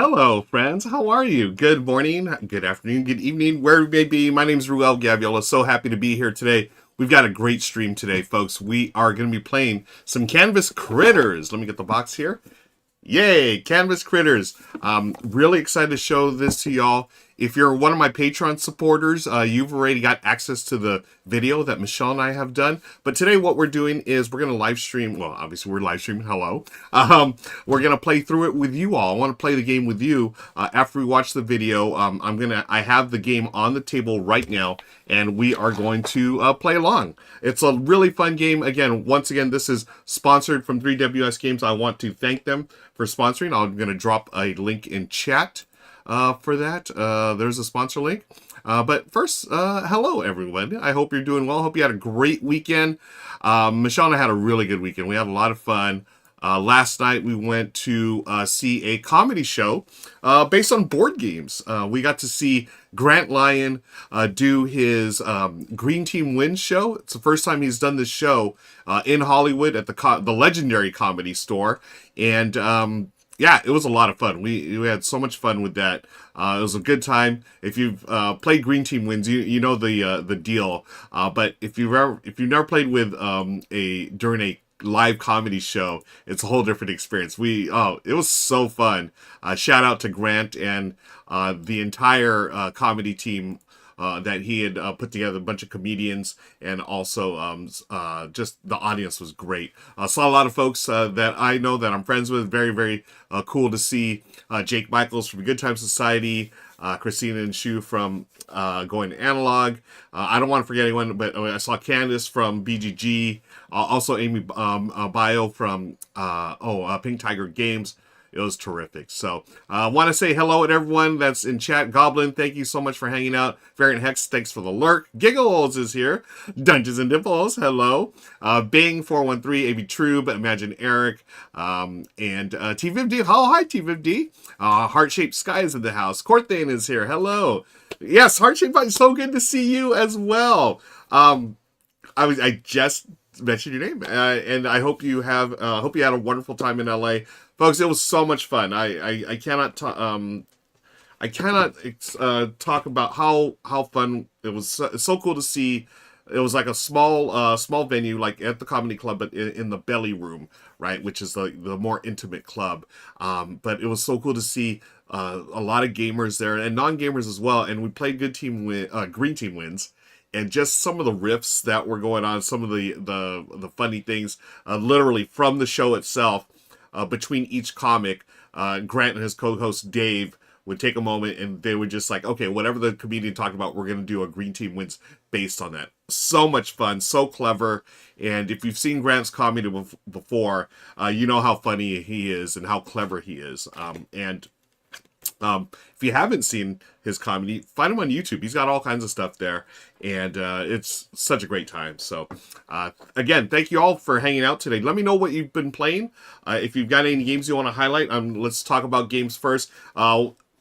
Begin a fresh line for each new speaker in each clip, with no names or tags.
Hello, friends. How are you? Good morning, good afternoon, good evening, where you may be. My name is Ruel Gaviola. So happy to be here today. We've got a great stream today, folks. We are going to be playing some Canvas Critters. Let me get the box here. Yay, Canvas Critters. Really excited to show this to y'all. If you're one of my Patreon supporters, you've already got access to the video that Michelle and I have done. But today what we're doing is we're going to live stream. Well, obviously we're live streaming. Hello. We're going to play through it with you all. I want to play the game with you after we watch the video. I have the game on the table right now, and we are going to play along. It's a really fun game. Once again, this is sponsored from 3WS Games. I want to thank them for sponsoring. I'm going to drop a link in chat for that. There's a sponsor link. But first, hello, everyone. I hope you're doing well. Hope you had a great weekend. Michelle and I had a really good weekend. We had a lot of fun. Last night, we went to see a comedy show based on board games. We got to see Grant Lyon do his Green Team Wins show. It's the first time he's done this show in Hollywood at the legendary Comedy Store. And yeah, it was a lot of fun. We had so much fun with that. It was a good time. If you've played Green Team Wins, you know the deal. But if you've never played with during a live comedy show, it's a whole different experience. It was so fun. Shout out to Grant and the entire comedy team that he had put together, a bunch of comedians, and also just the audience was great. Saw a lot of folks that I know that I'm friends with. Very, very cool to see Jake Michaels from Good Time Society, Christina and Shu from Going to Analog. I don't want to forget anyone, but I saw Candace from BGG, also Amy Bio from Pink Tiger Games. It was terrific. So I want to say hello to everyone that's in chat. Goblin, thank you so much for hanging out. Variant Hex, thanks for the lurk. Giggles is here. Dungeons and Dimples, hello. Bing413, AB Trube, Imagine Eric, and T50. Oh, hi, T50. Heart-Shaped Sky is in the house. Corthane is here. Hello. Yes, Heart-Shaped Sky, so good to see you as well. I just mentioned your name, and I hope you had a wonderful time in LA. Folks, it was so much fun. I cannot talk about how fun it was. It's so cool to see. It was like a small venue, like at the comedy club, but in the belly room, right, which is the more intimate club. But it was so cool to see a lot of gamers there and non-gamers as well. And we played Green Team Wins. And just some of the riffs that were going on, some of the funny things, literally from the show itself. Between each comic, Grant and his co-host Dave would take a moment and they would just like, okay, whatever the comedian talked about, we're going to do a Green Team Wins based on that. So much fun, so clever. And if you've seen Grant's comedy before, you know how funny he is and how clever he is. If you haven't seen his comedy, find him on YouTube. He's got all kinds of stuff there, and it's such a great time. So, again, thank you all for hanging out today. Let me know what you've been playing. If you've got any games you want to highlight, let's talk about games first.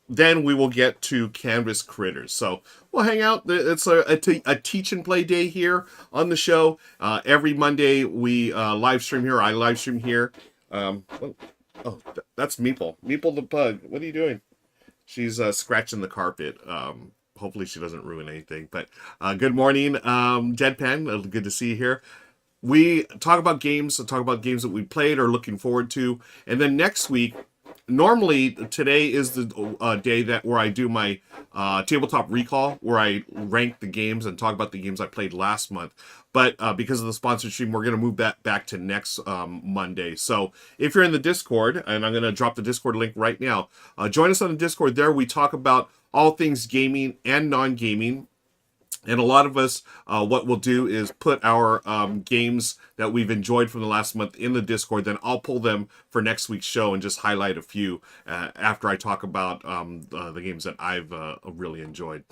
Then we will get to Canvas Critters. So we'll hang out. It's a teach and play day here on the show. Every Monday we live stream here. I live stream here. That's Meeple. Meeple the pug. What are you doing? She's scratching the carpet. Hopefully she doesn't ruin anything. But good morning, Deadpan. Good to see you here. We talk about games that we played or looking forward to. And then next week, normally today is the day where I do my tabletop recall, where I rank the games and talk about the games I played last month. But because of the sponsored stream, we're going to move that back to next Monday. So if you're in the Discord, and I'm going to drop the Discord link right now, join us on the Discord. There we talk about all things gaming and non-gaming. And a lot of us, what we'll do is put our games that we've enjoyed from the last month in the Discord. Then I'll pull them for next week's show and just highlight a few after I talk about the games that I've really enjoyed.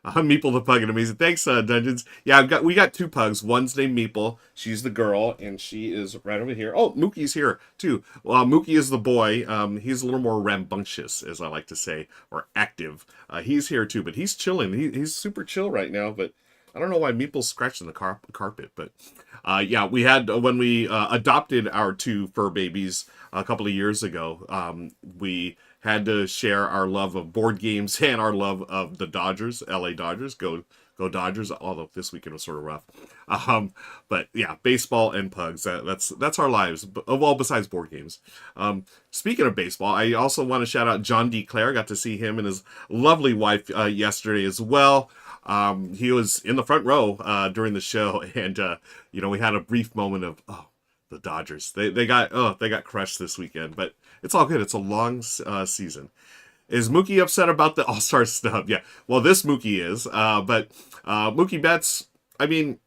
Meeple the pug and amazing. Thanks, Dungeons. Yeah, we got two pugs. One's named Meeple. She's the girl, and she is right over here. Oh, Mookie's here too. Well, Mookie is the boy. He's a little more rambunctious, as I like to say, or active. He's here too, but he's chilling. He's super chill right now. But I don't know why Meeple's scratching the carpet. But yeah, we had when we adopted our two fur babies a couple of years ago. We had to share our love of board games and our love of the Dodgers, LA Dodgers. Go Dodgers! Although this weekend was sort of rough, but yeah, baseball and pugs. That's our lives. Of all besides board games. Speaking of baseball, I also want to shout out John D. Clare. Got to see him and his lovely wife yesterday as well. He was in the front row during the show, and we had a brief moment of the Dodgers. They got crushed this weekend, but it's all good. It's a long season. Is Mookie upset about the All-Star snub? Yeah. Well, this Mookie is. But Mookie Betts, I mean,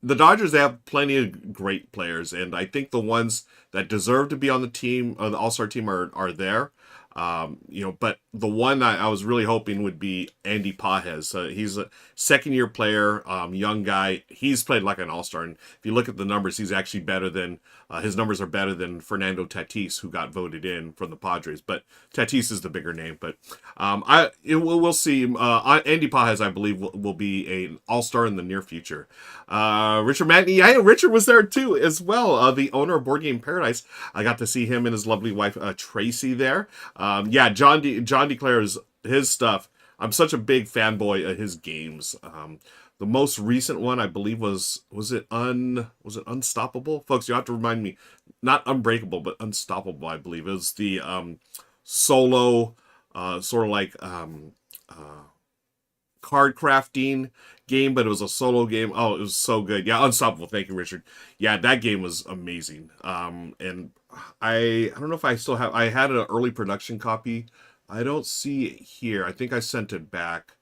the Dodgers, they have plenty of great players, and I think the ones that deserve to be on the team, the All-Star team, are there. But the one I was really hoping would be Andy Pages. He's a second-year player, young guy. He's played like an all-star, and if you look at the numbers, he's actually better than his numbers are better than Fernando Tatis, who got voted in from the Padres. But Tatis is the bigger name. But we'll see. Andy Pages, I believe, will be an all-star in the near future. Richard Matney, yeah, Richard was there too as well. The owner of Board Game Paradise. I got to see him and his lovely wife Tracy there. John D. Clare's his stuff. I'm such a big fanboy of his games. The most recent one, I believe, was it Unstoppable? Folks, you have to remind me. Not Unbreakable, but Unstoppable, I believe. It was the solo, sort of like card crafting game, but it was a solo game. Oh, it was so good. Yeah, Unstoppable. Thank you, Richard. Yeah, that game was amazing. And I don't know if I still have. I had an early production copy. I don't see it here. I think I sent it back,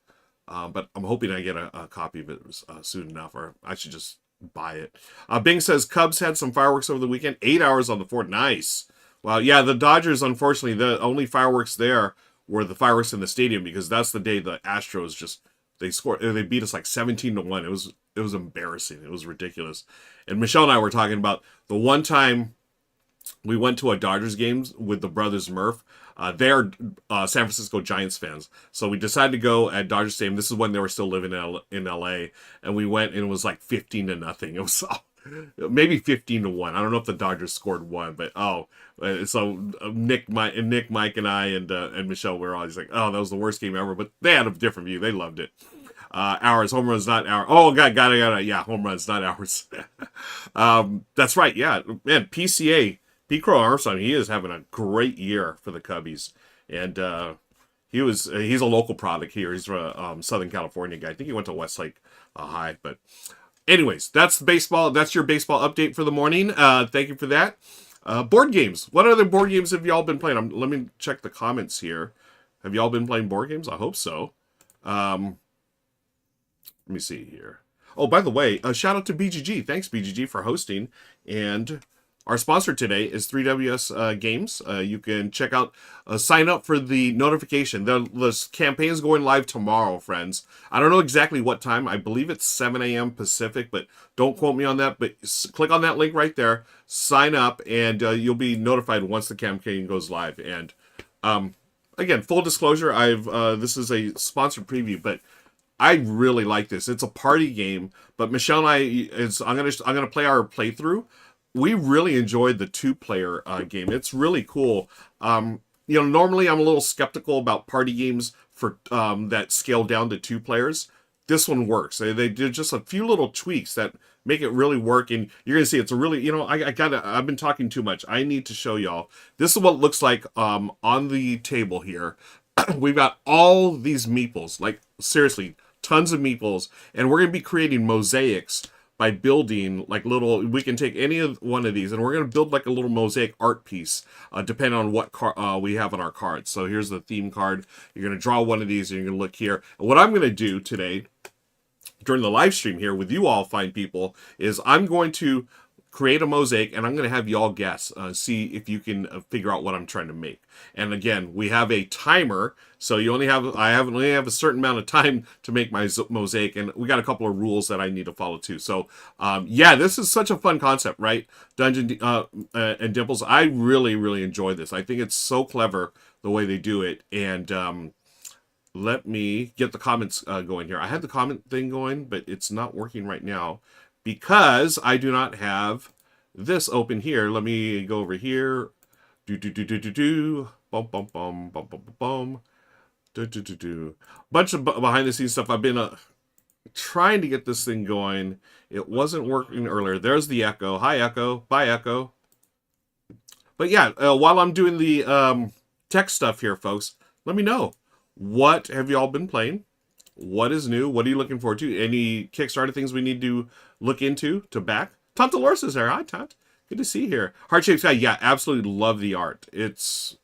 but I'm hoping I get a copy of it soon enough, or I should just buy it. Bing says Cubs had some fireworks over the weekend. 8 hours on the fort. Nice. Well, yeah, the Dodgers, unfortunately, the only fireworks there were the fireworks in the stadium, because that's the day the Astros they beat us like 17-1. It was embarrassing. It was ridiculous. And Michelle and I were talking about the one time we went to a Dodgers game with the brothers Murph. They're San Francisco Giants fans. So we decided to go at Dodger Stadium. This is when they were still living in LA. And we went, and it was like 15-0. It was maybe 15-1. I don't know if the Dodgers scored one, but so Nick, Mike, and I and Michelle were always like, that was the worst game ever. But they had a different view. They loved it. Ours, home runs, not ours. Oh, got it. Yeah, home runs, not ours. That's right. Yeah, man, PCA. Pete Crow Armstrong, he is having a great year for the Cubbies, and he's a local product here. He's a Southern California guy. I think he went to Westlake High. But anyways, that's baseball. That's your baseball update for the morning. Thank you for that. Board games. What other board games have y'all been playing? Let me check the comments here. Have y'all been playing board games? I hope so. Let me see here. Oh, by the way, shout out to BGG. Thanks, BGG, for hosting. And our sponsor today is 3WS Games. You can check out, sign up for the notification. The campaign is going live tomorrow, friends. I don't know exactly what time. I believe it's 7 a.m. Pacific, but don't quote me on that. But click on that link right there, sign up, and you'll be notified once the campaign goes live. And again, full disclosure, this is a sponsored preview, but I really like this. It's a party game, but Michelle and I'm gonna play our playthrough. We really enjoyed the 2-player game. It's really cool. Normally I'm a little skeptical about party games for that scale down to 2 players. This one works. They did just a few little tweaks that make it really work, and you're gonna see it's a really, I've been talking too much. I need to show y'all. This is what it looks like on the table here. We've got all these meeples, like seriously, tons of meeples, and we're gonna be creating mosaics by building like we can take any of one of these, and we're going to build like a little mosaic art piece, depending on what we have on our cards. So here's the theme card. You're going to draw one of these, and you're going to look here. And what I'm going to do today, during the live stream here with you all fine people, is I'm going to create a mosaic, and I'm going to have y'all guess, see if you can figure out what I'm trying to make. And again, we have a timer, so I only have a certain amount of time to make my mosaic, and we got a couple of rules that I need to follow too. So yeah, this is such a fun concept, right? Dungeon and Dimples. I really, really enjoy this. I think it's so clever the way they do it. And let me get the comments going here. I had the comment thing going, but it's not working right now, because I do not have this open here. Let me go over here. bum, bum, bum, bum, bum, bum, bum. Bunch of behind the scenes stuff. I've been trying to get this thing going. It wasn't working earlier. There's the Echo. Hi, Echo. Bye, Echo. But yeah, while I'm doing the tech stuff here, folks, let me know. What have you all been playing? What is new? What are you looking forward to? Any Kickstarter things we need to look into to back? Tom Dolores is there. Hi, Tom. Good to see you here. Heart-shaped sky. Yeah, absolutely love the art. It's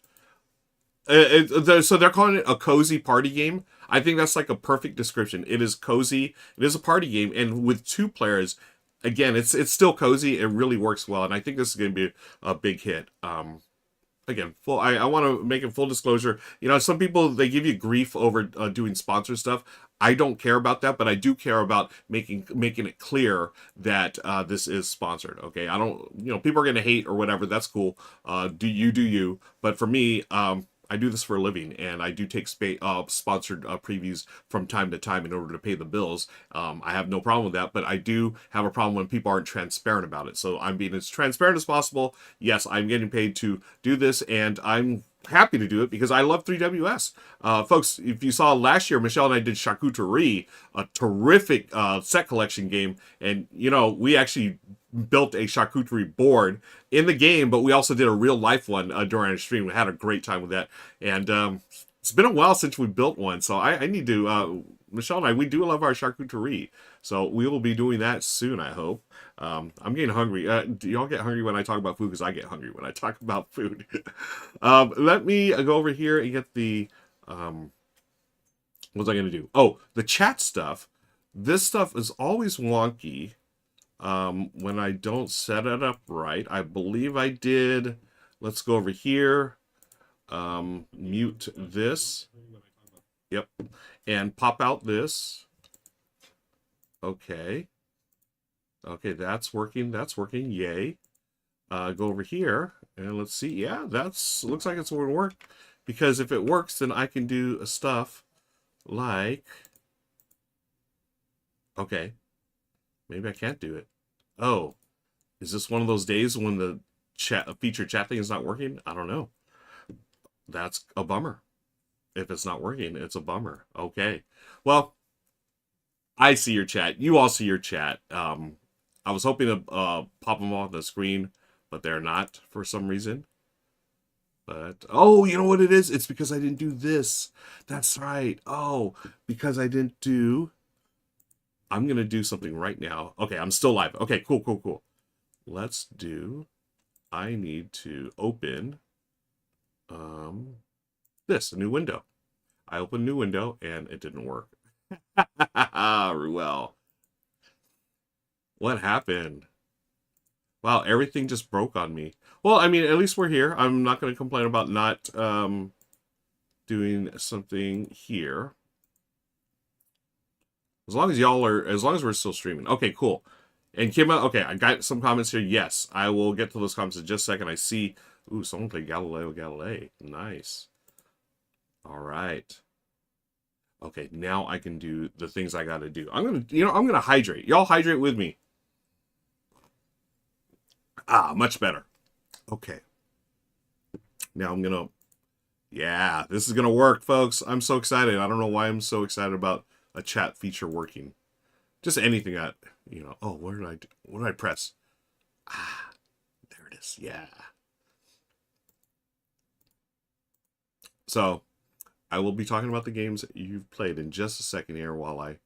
so they're calling it a cozy party game. I think that's like a perfect description. It is cozy. It is a party game, and with 2 players, again, it's still cozy. It really works well, and I think this is going to be a big hit. Again, I want to make a full disclosure. You know, some people, they give you grief over doing sponsor stuff. I don't care about that, but I do care about making it clear that this is sponsored. Okay, I don't, you know, people are going to hate or whatever. That's cool. Do you? But for me, I do this for a living, and I do take sponsored previews from time to time in order to pay the bills. I have no problem with that, but I do have a problem when people aren't transparent about it. So I'm being as transparent as possible. Yes, I'm getting paid to do this, and I'm happy to do it because I love 3WS. Folks, if you saw last year, Michelle and I did Charcuterie, a terrific set collection game, and, you know, we actually built a charcuterie board in the game, but we also did a real life one during our stream. We had a great time with that, and it's been a while since we built one, so I need to Michelle and I, we do love our charcuterie, so we will be doing that soon, I hope. I'm getting hungry. Do y'all get hungry when I talk about food? Because I get hungry when I talk about food. Let me go over here and get the what was I going to do? Oh, the chat stuff. This stuff is always wonky when I don't set it up right. I believe I did. Let's go over here. Mute this. Yep. And pop out this. Okay. Okay, that's working. That's working. Yay. Go over here and let's see. Yeah, that's looks like it's going to work. Because if it works, then I can do stuff like. Okay. Maybe I can't do it. Oh, is this one of those days when the feature chat thing is not working? I don't know. That's a bummer. If it's not working, it's a bummer. Okay. Well, I see your chat. You all see your chat. I was hoping to pop them off the screen, but they're not for some reason. But, oh, you know what it is? It's because I didn't do this. That's right. Oh, because I didn't do... I'm going to do something right now. Okay, I'm still live. Okay, cool. Let's do... I need to open this, a new window. I opened a new window, and it didn't work. Ruel. What happened? Wow, everything just broke on me. Well, I mean, at least we're here. I'm not going to complain about not doing something here. As long as we're still streaming. Okay, cool. And Kimma, okay, I got some comments here. Yes, I will get to those comments in just a second. I see, ooh, someone played Galileo Galilei. Nice. All right. Okay, now I can do the things I got to do. I'm going to hydrate. Y'all hydrate with me. Ah, much better. Okay. Now I'm going to, yeah, this is going to work, folks. I'm so excited. I don't know why I'm so excited about a chat feature working. Just anything that, you know, oh, what did I press? Ah, there it is. Yeah. So, I will be talking about the games that you've played in just a second here while I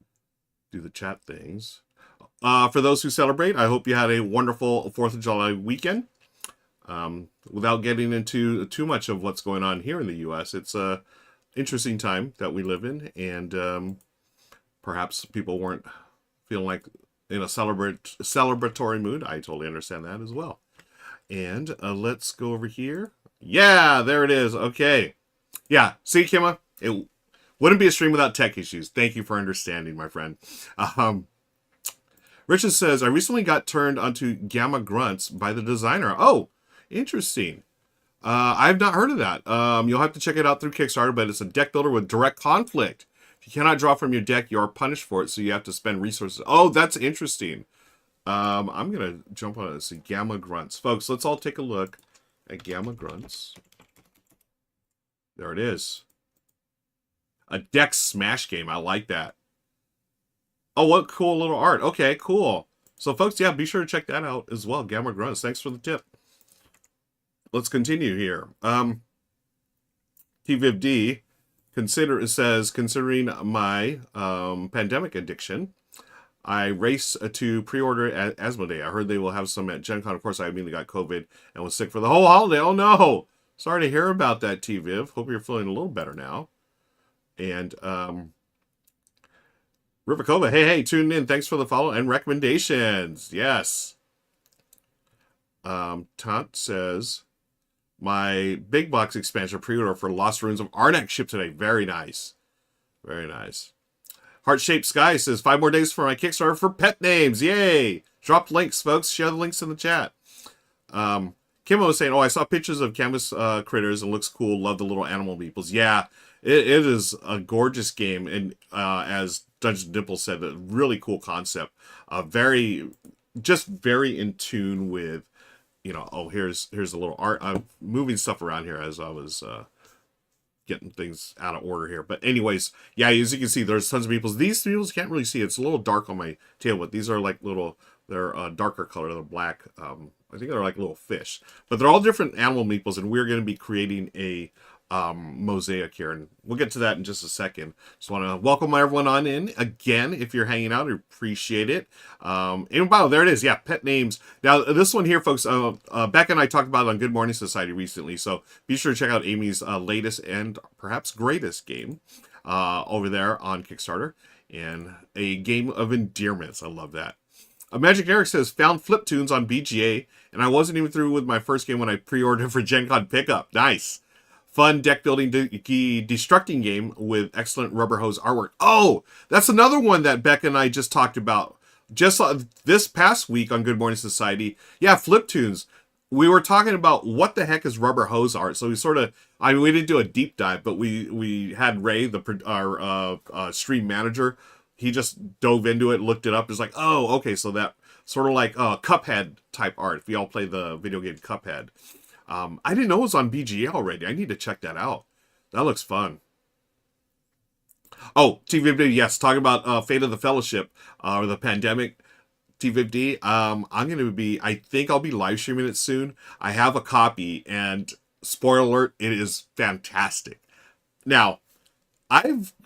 do the chat things. For those who celebrate, I hope you had a wonderful 4th of July weekend. Without getting into too much of what's going on here in the U.S., it's a interesting time that we live in, and perhaps people weren't feeling like in a celebratory mood. I totally understand that as well. And let's go over here. Yeah, there it is. Okay. Yeah, see, Kimma? It wouldn't be a stream without tech issues. Thank you for understanding, my friend. Richard says, I recently got turned onto Gamma Grunts by the designer. Oh, interesting. I've not heard of that. You'll have to check it out through Kickstarter, but it's a deck builder with direct conflict. If you cannot draw from your deck, you are punished for it, so you have to spend resources. Oh, that's interesting. I'm going to jump on it and see Gamma Grunts. Folks, let's all take a look at Gamma Grunts. There it is. A deck smash game. I like that. Oh, what cool little art. Okay, cool. So, folks, yeah, be sure to check that out as well. Gamma Grunts, thanks for the tip. Let's continue here. TVivD says, considering my pandemic addiction, I race to pre-order at Asmodee. I heard they will have some at Gen Con. Of course, I immediately got COVID and was sick for the whole holiday. Oh, no. Sorry to hear about that, TViv. Hope you're feeling a little better now. And Rivakova, hey, tuned in. Thanks for the follow and recommendations. Yes. Tant says, my big box expansion pre-order for Lost Ruins of Arnak shipped today. Very nice. Very nice. Heart-Shaped Sky says, 5 more days for my Kickstarter for pet names. Yay! Drop links, folks. Share the links in the chat. Kimmo was saying, oh, I saw pictures of Canvas Critters and looks cool. Love the little animal meeples. Yeah, it is a gorgeous game. And as Dungeon Dimple said, a really cool concept. Just very in tune with, oh, here's a little art. I'm moving stuff around here as I was getting things out of order here. But anyways, yeah, as you can see, there's tons of meeples. These meeples can't really see. It's a little dark on my tail, but these are like little, they're darker color. They're black. I think they're like little fish. But they're all different animal meeples, and we're going to be creating a mosaic here. And we'll get to that in just a second. Just want to welcome everyone on in again. If you're hanging out, I appreciate it. And wow, there it is. Yeah, pet names. Now, this one here, folks, Becca and I talked about it on Good Morning Society recently. So be sure to check out Amy's latest and perhaps greatest game over there on Kickstarter. And a game of endearments. I love that. Magic Eric says, found Fliptoons on BGA, and I wasn't even through with my first game when I pre-ordered for Gen Con pickup. Nice. Fun deck building destructing game with excellent rubber hose artwork. Oh, that's another one that Becca and I just talked about. Just this past week on Good Morning Society. Yeah, Fliptoons. We were talking about what the heck is rubber hose art. So we sort of, we didn't do a deep dive, but we had Ray, our stream manager. He just dove into it, looked it up. It's like, oh, okay, so that sort of like Cuphead type art. If we all play the video game Cuphead. I didn't know it was on BGA already. I need to check that out. That looks fun. Oh, TVivD, yes, talking about Fate of the Fellowship, or the pandemic. TVivD, I think I'll be live streaming it soon. I have a copy, and spoiler alert, it is fantastic. Now,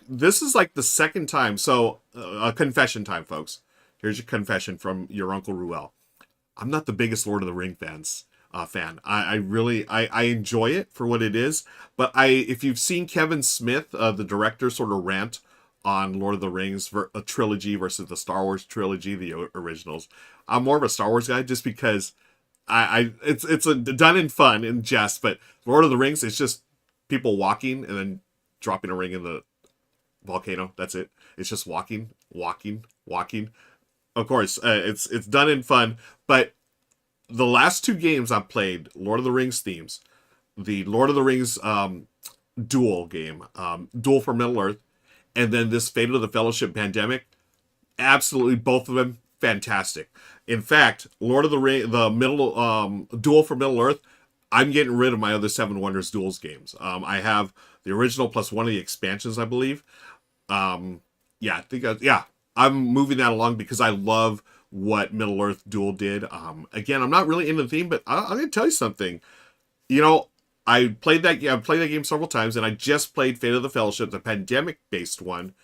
this is like the second time, so a confession time, folks. Here's your confession from your Uncle Ruel. I'm not the biggest Lord of the Ring fan. I really enjoy it for what it is, but if you've seen Kevin Smith, the director, sort of rant on Lord of the Rings a trilogy versus the Star Wars trilogy, the originals, I'm more of a Star Wars guy just because it's done in fun and jest, but Lord of the Rings, it's just people walking and then dropping a ring in the volcano. That's it. It's just walking. Of course, it's done in fun, but the last 2 games I've played, Lord of the Rings themes, the Lord of the Rings duel game, Duel for Middle-earth, and then this Fate of the Fellowship Pandemic, absolutely both of them fantastic. In fact, Lord of the Ring, Duel for Middle-earth, I'm getting rid of my other Seven Wonders Duels games. I have the original plus one of the expansions, I believe. I'm moving that along because I love what Middle-earth Duel did. Again, I'm not really into the theme, but I'm going to tell you something. I played that game several times, and I just played Fate of the Fellowship, the pandemic-based one.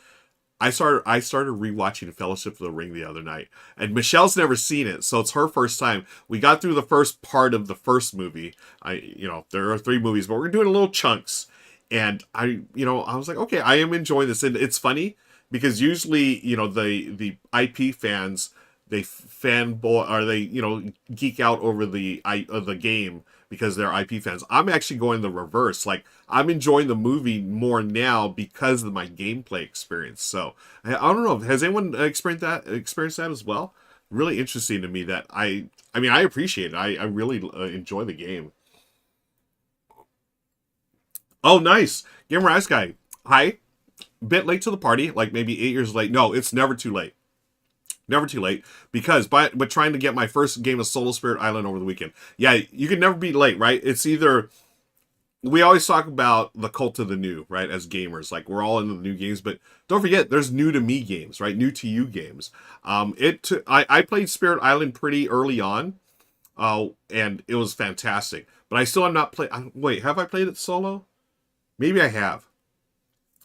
I started rewatching Fellowship of the Ring the other night, and Michelle's never seen it, so it's her first time. We got through the first part of the first movie. There are 3 movies, but we're doing little chunks, and I was like, okay, I am enjoying this, and it's funny because usually, the IP fans, they fanboy, or they geek out over the game because they're IP fans. I'm actually going the reverse. Like, I'm enjoying the movie more now because of my gameplay experience. So I don't know, has anyone experienced that as well? Really interesting to me that I appreciate it. I really enjoy the game. Oh, nice. Gamer Ice Guy. Hi. Bit late to the party, like maybe 8 years late. No, it's never too late. Never too late, because but trying to get my first game of Solo Spirit Island over the weekend. Yeah, you can never be late, right? It's either we always talk about the cult of the new, right? As gamers, like we're all into the new games, but don't forget, there's new to me games, right? New to you games. I played Spirit Island pretty early on, and it was fantastic. But I still have not played. Wait, have I played it solo? Maybe I have,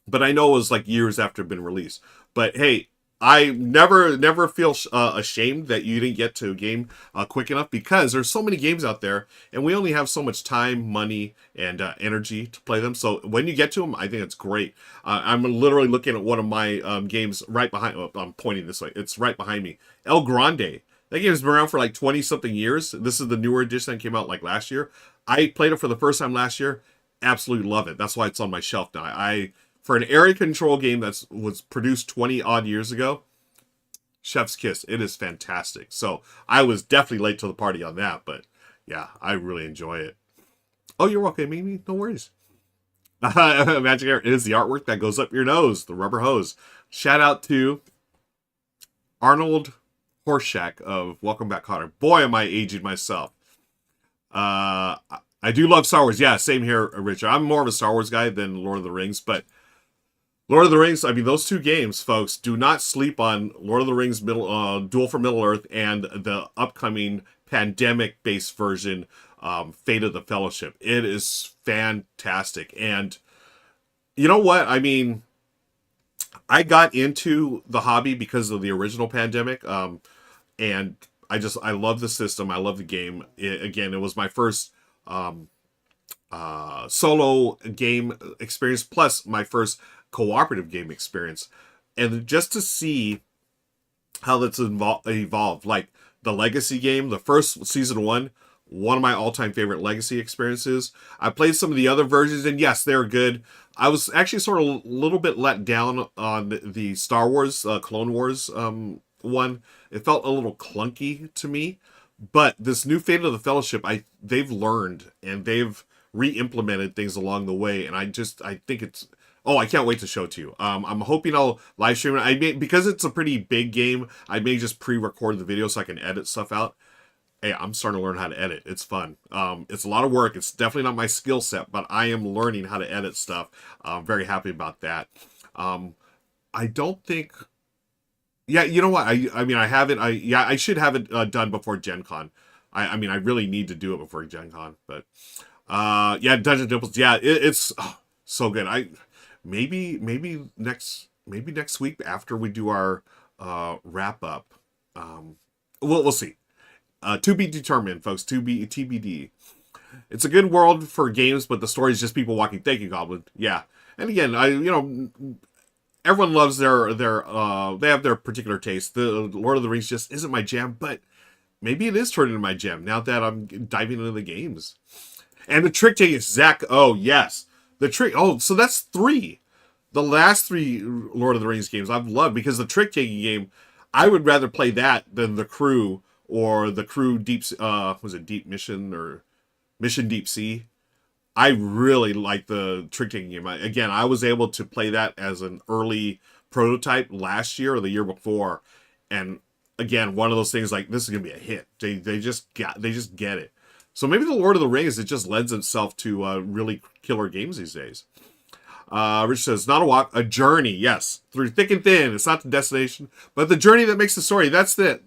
but I know it was like years after it been released. But hey, I never feel ashamed that you didn't get to a game quick enough, because there's so many games out there, and we only have so much time, money, and energy to play them. So when you get to them, I think it's great. I'm literally looking at one of my games right behind. Oh, I'm pointing this way. It's right behind me. El Grande. That game's been around for like 20 something years. This is the newer edition that came out like last year. I played it for the first time last year. Absolutely love it. That's why it's on my shelf now. For an area control game that was produced 20 odd years ago, chef's kiss. It is fantastic. So I was definitely late to the party on that, but yeah, I really enjoy it. Oh, you're welcome, Mimi. No worries. Magic Air is the artwork that goes up your nose, the rubber hose. Shout out to Arnold Horshack of Welcome Back, Kotter. Boy, am I aging myself. I do love Star Wars. Yeah, same here, Richard. I'm more of a Star Wars guy than Lord of the Rings, but Lord of the Rings, I mean, those two games, folks, do not sleep on Lord of the Rings Duel for Middle-earth and the upcoming pandemic-based version, Fate of the Fellowship. It is fantastic. And you know what? I mean, I got into the hobby because of the original Pandemic, and I love the system. I love the game. Again, it was my first solo game experience, plus my first cooperative game experience, and just to see how that's evolved, like the Legacy game, the first season one of my all-time favorite Legacy experiences. I played some of the other versions, and yes, they're good. I was actually sort of a little bit let down on the Star Wars Clone Wars one. It felt a little clunky to me, but this new Fate of the Fellowship, they've learned and they've re-implemented things along the way, and I think it's. Oh, I can't wait to show it to you. I'm hoping I'll live stream it. Because it's a pretty big game, I may just pre-record the video so I can edit stuff out. Hey, I'm starting to learn how to edit. It's fun. It's a lot of work. It's definitely not my skill set, but I am learning how to edit stuff. I'm very happy about that. I don't think. Yeah, you know what? I mean, I haven't. I should have it done before Gen Con. I mean, I really need to do it before Gen Con. But yeah, Dungeon Dimples. Yeah, it's so good. Maybe next week after we do our wrap up. We'll see. To be determined, folks. To be TBD. It's a good world for games, but the story is just people walking. Thank you, Goblin. Yeah, and again, everyone loves their they have their particular taste. The Lord of the Rings just isn't my jam, but maybe it is turning into my jam now that I'm diving into the games. And the trick taking, Zach. Oh yes, the trick. Oh, so that's 3. The last 3 Lord of the Rings games I've loved, because the trick taking game, I would rather play that than the Crew or the Crew Deep. Was it Deep Mission or Mission Deep Sea? I really like the trick taking game. Again, I was able to play that as an early prototype last year or the year before, and again, one of those things like this is gonna be a hit. They just get it. So maybe the Lord of the Rings, it just lends itself to really killer games these days. Rich says, not a walk, a journey. Yes, through thick and thin. It's not the destination, but the journey that makes the story. That's it.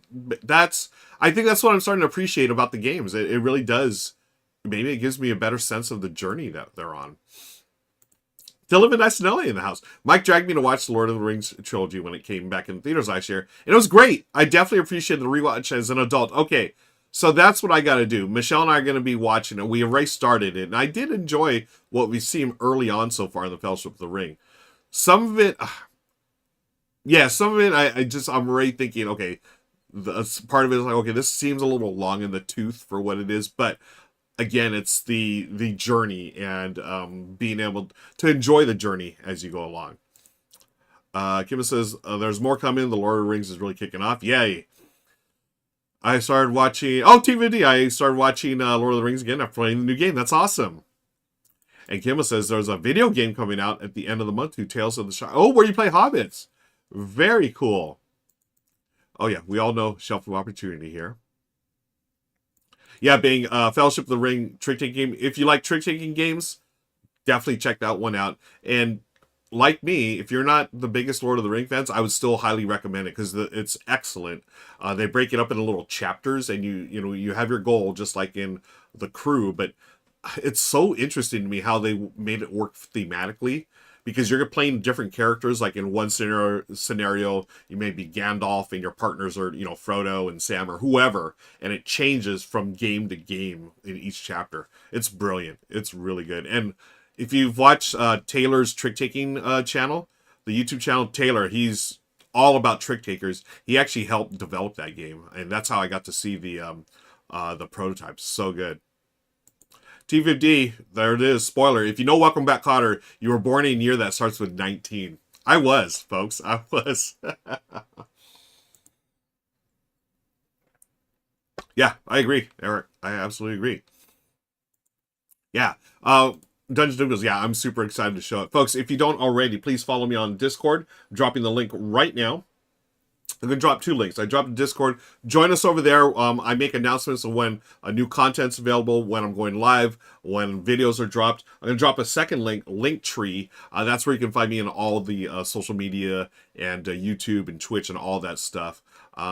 I think that's what I'm starting to appreciate about the games. It really does. Maybe it gives me a better sense of the journey that they're on. Dylan SNL in the house. Mike dragged me to watch the Lord of the Rings trilogy when it came back in theaters last year, and it was great. I definitely appreciated the rewatch as an adult. Okay, so that's what I got to do. Michelle and I are going to be watching it. We already started it, and I did enjoy what we've seen early on so far in the Fellowship of the Ring. Some of it, I'm already thinking, okay, part of it is like, okay, this seems a little long in the tooth for what it is, but again, it's the journey and being able to enjoy the journey as you go along. Kim says, there's more coming. The Lord of the Rings is really kicking off. Yay. I started watching... Oh, TVD. I started watching Lord of the Rings again after playing the new game. That's awesome. And Kim says, there's a video game coming out at the end of the month, Tales of the Shire. Oh, where you play hobbits. Very cool. Oh, yeah. We all know Shelf of Opportunity here. Yeah, being Fellowship of the Ring trick-taking game. If you like trick-taking games, Definitely check that one out. And like me, if you're not the biggest Lord of the Ring fans, I would still highly recommend it because it's excellent. They break it up into little chapters, and you have your goal just like in The Crew, but it's so interesting to me how they made it work thematically because you're playing different characters. Like in one scenario, you may be Gandalf, and your partners are Frodo and Sam or whoever, and it changes from game to game in each chapter. It's brilliant. It's really good. And if you've watched Taylor's trick taking channel, the YouTube channel Taylor, he's all about trick takers. He actually helped develop that game, and that's how I got to see the prototypes. So good. T50, there it is. Spoiler. If you know Welcome Back, Kotter, you were born in a year that starts with 19. I was, folks. I was. Yeah, I agree, Eric. I absolutely agree. Yeah. Dungeons and Dragons, yeah, I'm super excited to show it. Folks, if you don't already, please follow me on Discord. I'm dropping the link right now. I'm going to drop 2 links. I dropped the Discord. Join us over there. I make announcements of when a new content's available, when I'm going live, when videos are dropped. I'm going to drop a second link, Linktree. That's where you can find me in all the social media and YouTube and Twitch and all that stuff.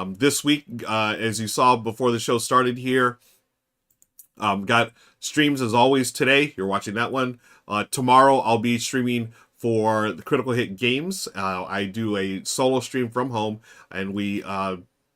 This week, as you saw before the show started here, got streams as always today. You're watching that one. Tomorrow, I'll be streaming for the Critical Hit Games. I do a solo stream from home, and we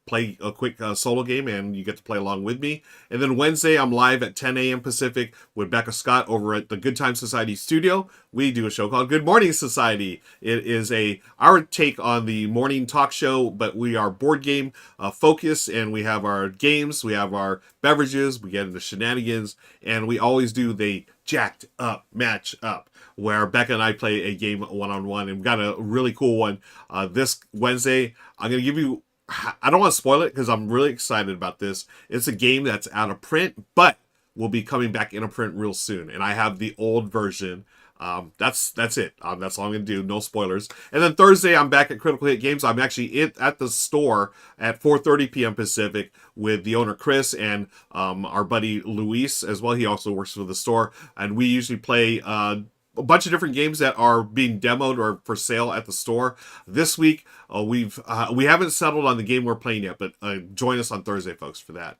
play a quick solo game, and you get to play along with me. And then Wednesday, I'm live at 10 a.m. Pacific with Becca Scott over at the Good Time Society studio. We do a show called Good Morning Society. It is our take on the morning talk show, but we are board game focused, and we have our games, we have our beverages, we get into shenanigans, and we always do the jacked up match up, where Becca and I play a game one-on-one, and we've got a really cool one this Wednesday. I'm going to give you, I don't want to spoil it because I'm really excited about this. It's a game that's out of print, but will be coming back in a print real soon, and I have the old version. That's it. That's all I'm going to do. No spoilers. And then Thursday, I'm back at Critical Hit Games. I'm actually at the store at 4:30 p.m. Pacific with the owner, Chris, and our buddy, Luis, as well. He also works for the store. And we usually play a bunch of different games that are being demoed or for sale at the store. This week, we haven't settled on the game we're playing yet, but join us on Thursday, folks, for that.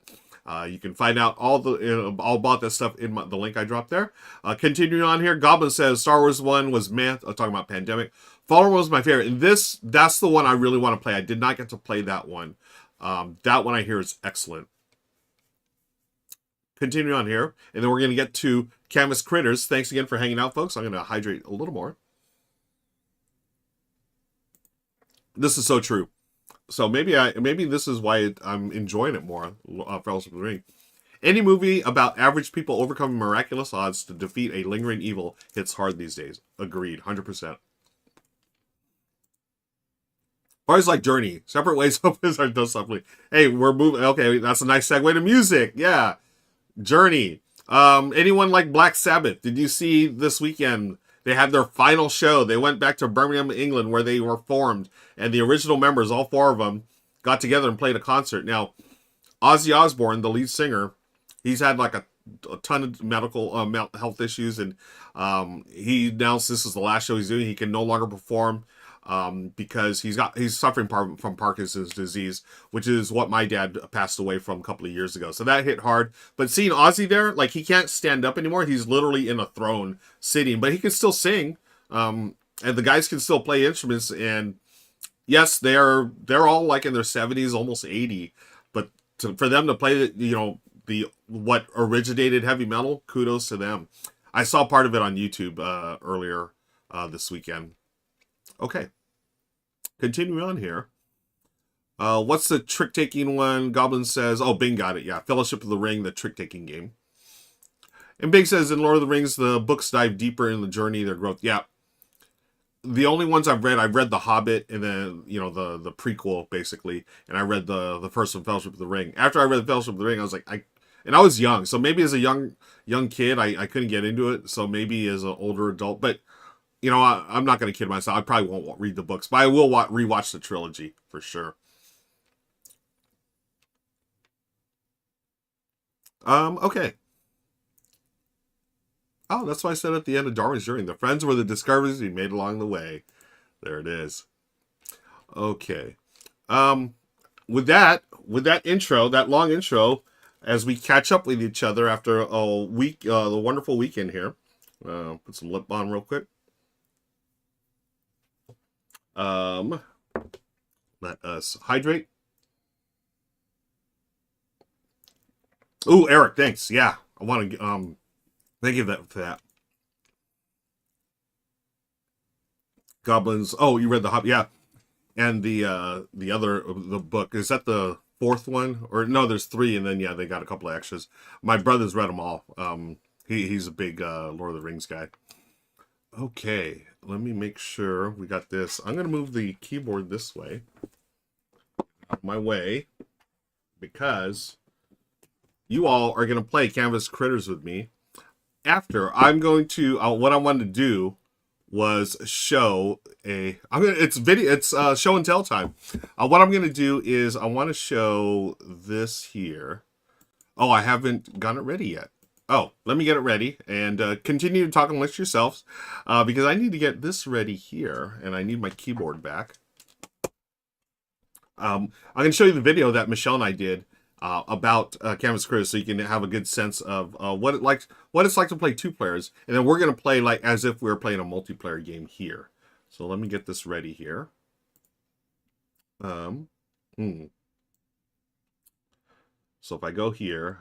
You can find out all about that stuff in the link I dropped there. Continuing on here, Goblin says Star Wars 1 was meh. Talking about Pandemic. Fallen was my favorite. And that's the one I really want to play. I did not get to play that one. That one I hear is excellent. Continuing on here, and then we're going to get to Canvas Critters. Thanks again for hanging out, folks. I'm going to hydrate a little more. This is so true. So maybe this is why I'm enjoying it more. Fellowship of the Ring. Any movie about average people overcoming miraculous odds to defeat a lingering evil hits hard these days. Agreed, 100%. Always like Journey. Separate ways of does something. Hey, we're moving. Okay, that's a nice segue to music. Yeah, Journey. Anyone like Black Sabbath? Did you see this weekend? They had their final show. They went back to Birmingham, England, where they were formed, and the original members, all 4 of them, got together and played a concert. Now, Ozzy Osbourne, the lead singer, he's had like a ton of medical health issues, and he announced this is the last show he's doing. He can no longer perform because he's suffering from Parkinson's disease, which is what my dad passed away from a couple of years ago. So that hit hard. But seeing Ozzy there, like, he can't stand up anymore. He's literally in a throne sitting, but he can still sing. And the guys can still play instruments. And yes, they're all like in their 70s, almost 80. But for them to play what originated heavy metal, kudos to them. I saw part of it on YouTube earlier this weekend. Okay. Continuing on here. What's the trick-taking one? Goblin says, oh, Bing got it. Yeah, Fellowship of the Ring, the trick-taking game. And Bing says, in Lord of the Rings, the books dive deeper in the journey, their growth. Yeah. The only ones I've read The Hobbit, and then, the prequel, basically. And I read the first one, Fellowship of the Ring. After I read Fellowship of the Ring, I was like, and I was young. So maybe as a young kid, I couldn't get into it. So maybe as an older adult, but I'm not going to kid myself. I probably won't read the books, but I will rewatch the trilogy for sure. Okay. Oh, that's why I said at the end of Darwin's Journey, the friends were the discoveries we made along the way. There it is. Okay. Um, with that intro, that long intro, as we catch up with each other after a week, the wonderful weekend here. Put some lip balm real quick. Um, Let us hydrate. Ooh, Eric, thanks. Yeah, I want to thank you for that. Goblins. Oh, you read the Hobbit, yeah, and the other the book, is that the fourth one, or no? There's three, and then yeah, they got a couple of extras. My brother's read them all. He's a big Lord of the Rings guy. Okay, let me make sure we got this. I'm gonna move the keyboard this way, out of my way, because you all are gonna play Canvas Critters with me. After I'm going to what I wanted to do was show a it's video, it's show and tell time. What I'm going to do is I want to show this here. Oh, I haven't gotten it ready yet. Oh, let me get it ready and continue to talk amongst yourselves, because I need to get this ready here and I need my keyboard back. I'm going to show you the video that Michelle and I did about Canvas Critters, so you can have a good sense of what it's like to play two players, and then we're going to play like as if we were playing a multiplayer game here. So let me get this ready here. So if I go here,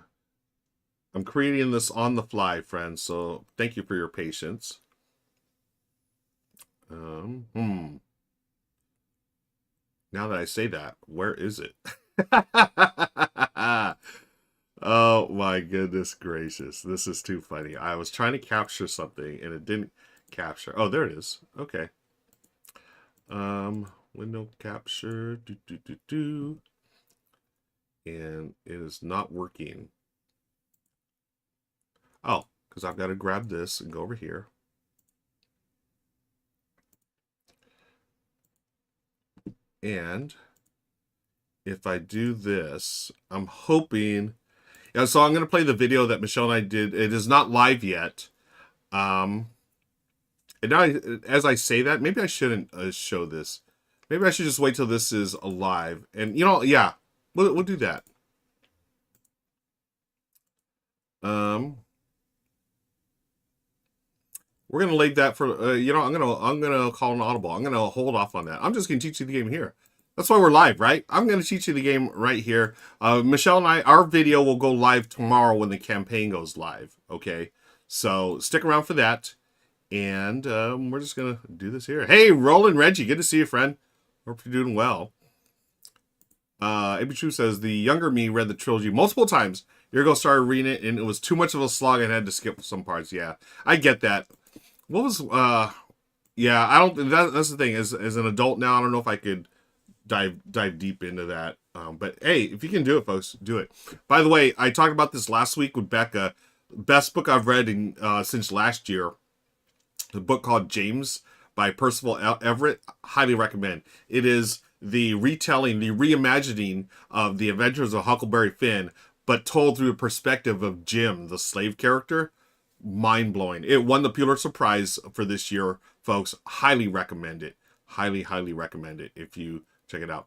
I'm creating this on the fly, friends. So thank you for your patience. Now that I say that, where is it? Oh my goodness gracious. This is too funny. I was trying to capture something and it didn't capture. Oh, there it is. Okay. Window capture. And it is not working. Oh, because I've got to grab this and go over here. And if I do this, I'm hoping. Yeah, so I'm going to play the video that Michelle and I did. It is not live yet. And now, as I say that, maybe I shouldn't show this. Maybe I should just wait till this is live. And, you know, yeah, we'll do that. We're going to leave that for, you know, I'm going to call an audible. I'm going to hold off on that. I'm just going to teach you the game here. That's why we're live, right? I'm going to teach you the game right here. Michelle and I, our video will go live tomorrow when the campaign goes live, okay? So stick around for that. And we're just going to do this here. Hey, Roland Reggie, good to see you, friend. Hope you're doing well. AB True says, the younger me read the trilogy multiple times. Yergo started reading it, and it was too much of a slog and had to skip some parts. Yeah, I get that. What was, yeah, I don't, that's the thing. As an adult now, I don't know if I could dive deep into that. But hey, if you can do it, folks, do it. By the way, I talked about this last week with Becca. Best book I've read in since last year. The book called James by Percival Everett. Highly recommend. It is the retelling, the reimagining of the adventures of Huckleberry Finn, but told through the perspective of Jim, the slave character. Mind-blowing. It won the Pulitzer Prize for this year, folks. Highly recommend it. Highly recommend it if you check it out.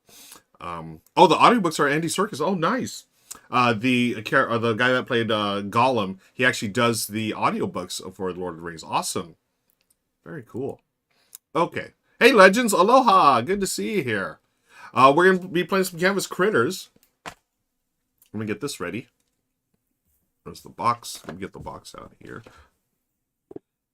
Oh, the audiobooks are Andy Serkis. Oh, nice. The guy that played Gollum, he actually does the audiobooks for The Lord of the Rings. Awesome. Very cool. Okay. Hey, Legends. Aloha. Good to see you here. We're going to be playing some Canvas Critters. Let me get this ready. There's the box. Let me get the box out here.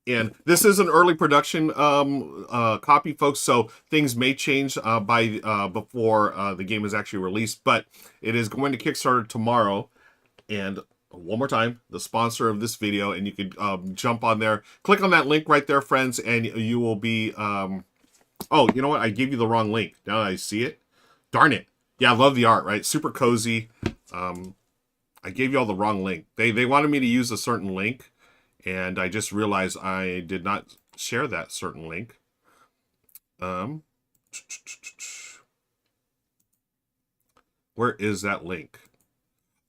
And this is an early production copy, folks, so things may change before the game is actually released, but it is going to Kickstarter tomorrow. And one more time, the sponsor of this video, and you could jump on there, click on that link right there, friends, and you will be oh, you know what? I gave you the wrong link. Now that I see it. Darn it. Yeah, I love the art, right? Super cozy. I gave you all the wrong link. They wanted me to use a certain link, and I just realized I did not share that certain link. Where is that link?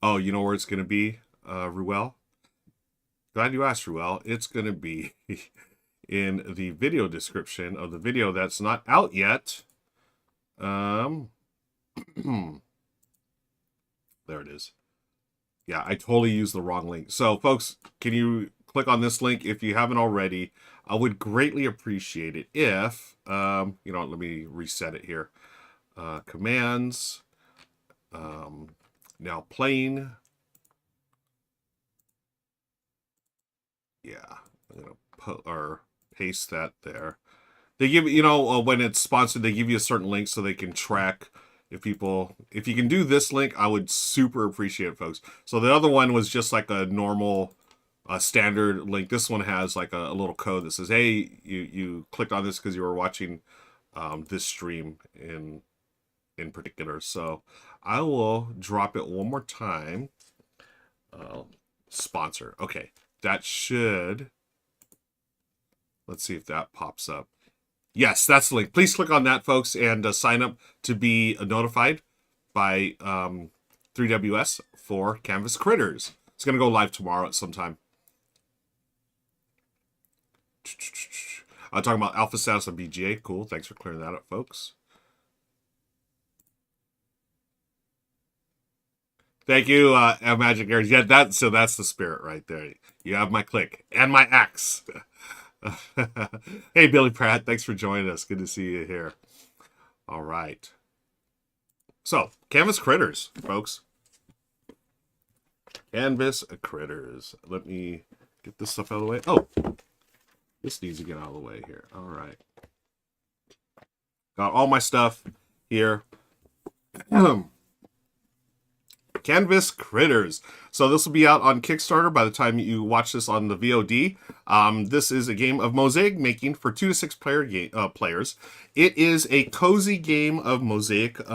Oh, you know where it's going to be, Ruel? Glad you asked, Ruel. It's going to be in the video description of the video that's not out yet. There it is. Yeah, I totally used the wrong link. So, folks, can you click on this link if you haven't already? I would greatly appreciate it if, let me reset it here. Commands, now playing. Yeah, I'm going to paste that there. They give, when it's sponsored, they give you a certain link so they can track if you can do this link, I would super appreciate it, folks. So the other one was just like a normal standard link. This one has like a little code that says, hey, you clicked on this because you were watching this stream in particular. So I will drop it one more time. Sponsor. Okay, that should, let's see if that pops up. Yes, that's the link. Please click on that, folks, and sign up to be notified by 3WS for Canvas Critters. It's going to go live tomorrow at some time. I'm talking about alpha status on BGA. Cool. Thanks for clearing that up, folks. Thank you, Magic Airs. Yeah, that's the spirit right there. You have my click and my axe. Hey, Billy Pratt, thanks for joining us. Good to see you here. All right. So, Canvas Critters, folks. Canvas Critters. Let me get this stuff out of the way. Oh, this needs to get out of the way here. All right. Got all my stuff here. Canvas Critters. So this will be out on Kickstarter by the time you watch this on the VOD. This is a game of mosaic making for 2 to 6 players. It is a cozy game of mosaic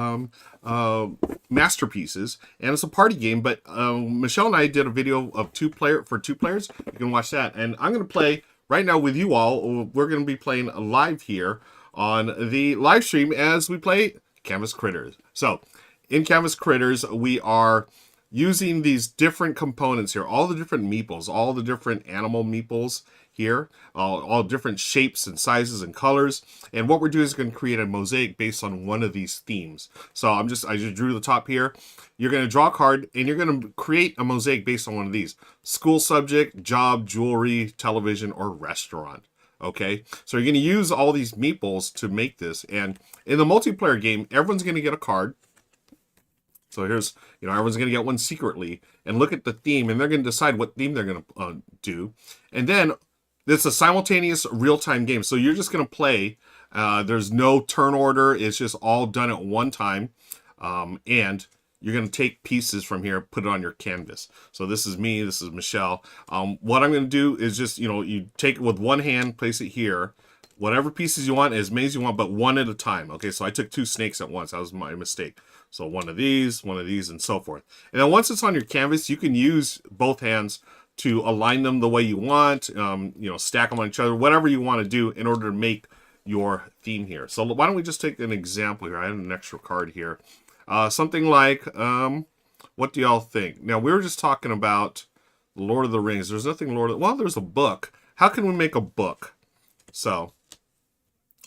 masterpieces, and it's a party game. But Michelle and I did a video of for 2 players. You can watch that, and I'm going to play right now with you all. We're going to be playing live here on the live stream as we play Canvas Critters. So in Canvas Critters, we are using these different components here, all the different meeples, all the different animal meeples here, all different shapes and sizes and colors. And what we're doing is going to create a mosaic based on one of these themes. So I just drew the top here. You're going to draw a card and you're going to create a mosaic based on one of these: school subject, job, jewelry, television, or restaurant. Okay, so you're going to use all these meeples to make this. And in the multiplayer game, everyone's going to get a card. So here's, everyone's going to get one secretly and look at the theme, and they're going to decide what theme they're going to do. And then it's a simultaneous real-time game. So you're just going to play. There's no turn order. It's just all done at one time. And you're going to take pieces from here, put it on your canvas. So this is me. This is Michelle. What I'm going to do is just, you take it with one hand, place it here. Whatever pieces you want, as many as you want, but one at a time. Okay, so I took 2 snakes at once. That was my mistake. So one of these, and so forth. And then once it's on your canvas, you can use both hands to align them the way you want, stack them on each other, whatever you want to do in order to make your theme here. So why don't we just take an example here? I have an extra card here. Something like, what do y'all think? Now, we were just talking about Lord of the Rings. There's nothing well, there's a book. How can we make a book? So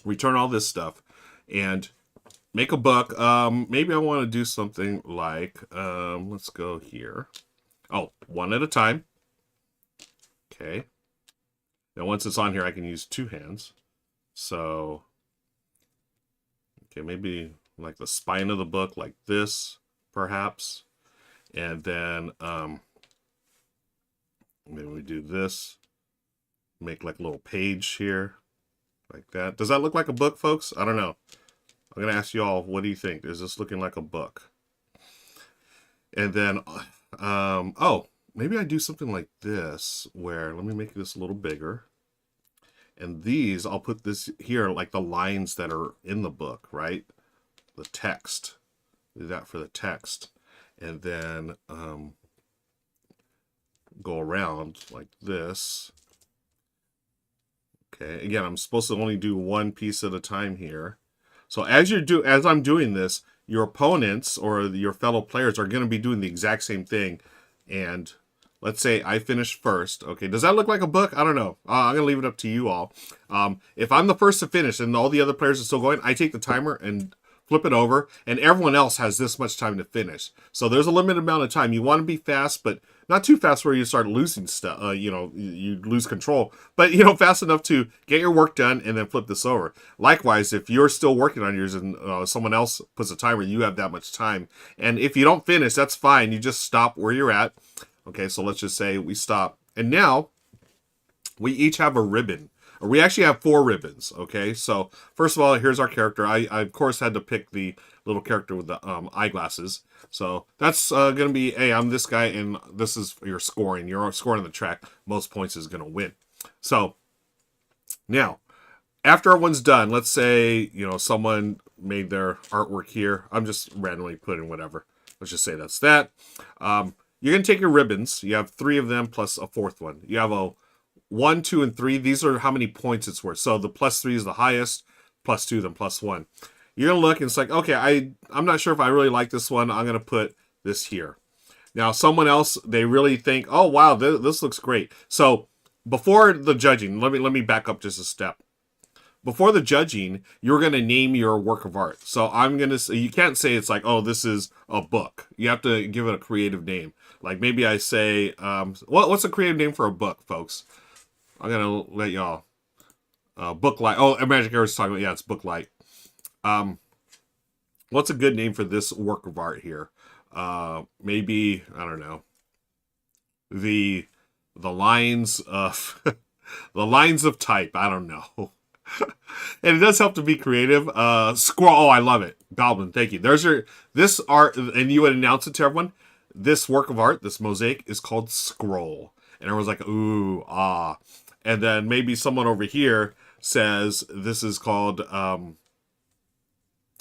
return all this stuff and make a book. Maybe I want to do something like, let's go here. Oh, one at a time. Okay. Now, once it's on here, I can use 2 hands. So, okay, maybe like the spine of the book, like this, perhaps. And then, maybe we do this. Make like a little page here, like that. Does that look like a book, folks? I don't know. I'm going to ask you all, what do you think? Is this looking like a book? And then, oh, maybe I do something like this, where, let me make this a little bigger. And these, I'll put this here, like the lines that are in the book, right? The text. Do that for the text. And then go around like this. Okay, again, I'm supposed to only do one piece at a time here. So as I'm doing this, your opponents or your fellow players are going to be doing the exact same thing, and let's say I finish first. Okay, does that look like a book? I don't know. I'm going to leave it up to you all. If I'm the first to finish and all the other players are still going, I take the timer and flip it over, and everyone else has this much time to finish. So there's a limited amount of time. You want to be fast, but not too fast where you start losing stuff. You lose control, but fast enough to get your work done and then flip this over. Likewise, if you're still working on yours and someone else puts a timer, you have that much time. And if you don't finish, that's fine. You just stop where you're at. Okay, so let's just say we stop, and now we each have a ribbon. Or we actually have 4 ribbons, okay? So, first of all, here's our character. I of course, had to pick the little character with the eyeglasses. So, that's going to be, hey, I'm this guy, and this is your scoring. You're scoring on the track. Most points is going to win. So, now, after everyone's done, let's say, someone made their artwork here. I'm just randomly putting whatever. Let's just say that's that. You're going to take your ribbons. You have 3 of them plus a 4th one. You have a 1, 2, and 3. These are how many points it's worth. So the +3 is the highest, +2, then +1. You're going to look and it's like, okay, I'm not sure if I really like this one. I'm going to put this here. Now, someone else, they really think, oh, wow, this looks great. So before the judging, let me back up just a step. Before the judging, you're going to name your work of art. So I'm going to say, you can't say it's like, oh, this is a book. You have to give it a creative name. Like maybe I say, what's a creative name for a book, folks? I'm going to let y'all. Booklight. Oh, Magic Arrow's talking about, yeah, it's Booklight. What's a good name for this work of art here? Maybe, I don't know. The lines of, the lines of type. I don't know. And it does help to be creative. Scroll. Oh, I love it. Goblin, thank you. This art, and you would announce it to everyone. This work of art, this mosaic, is called Scroll. And everyone's like, ooh, ah. And then maybe someone over here says this is called, I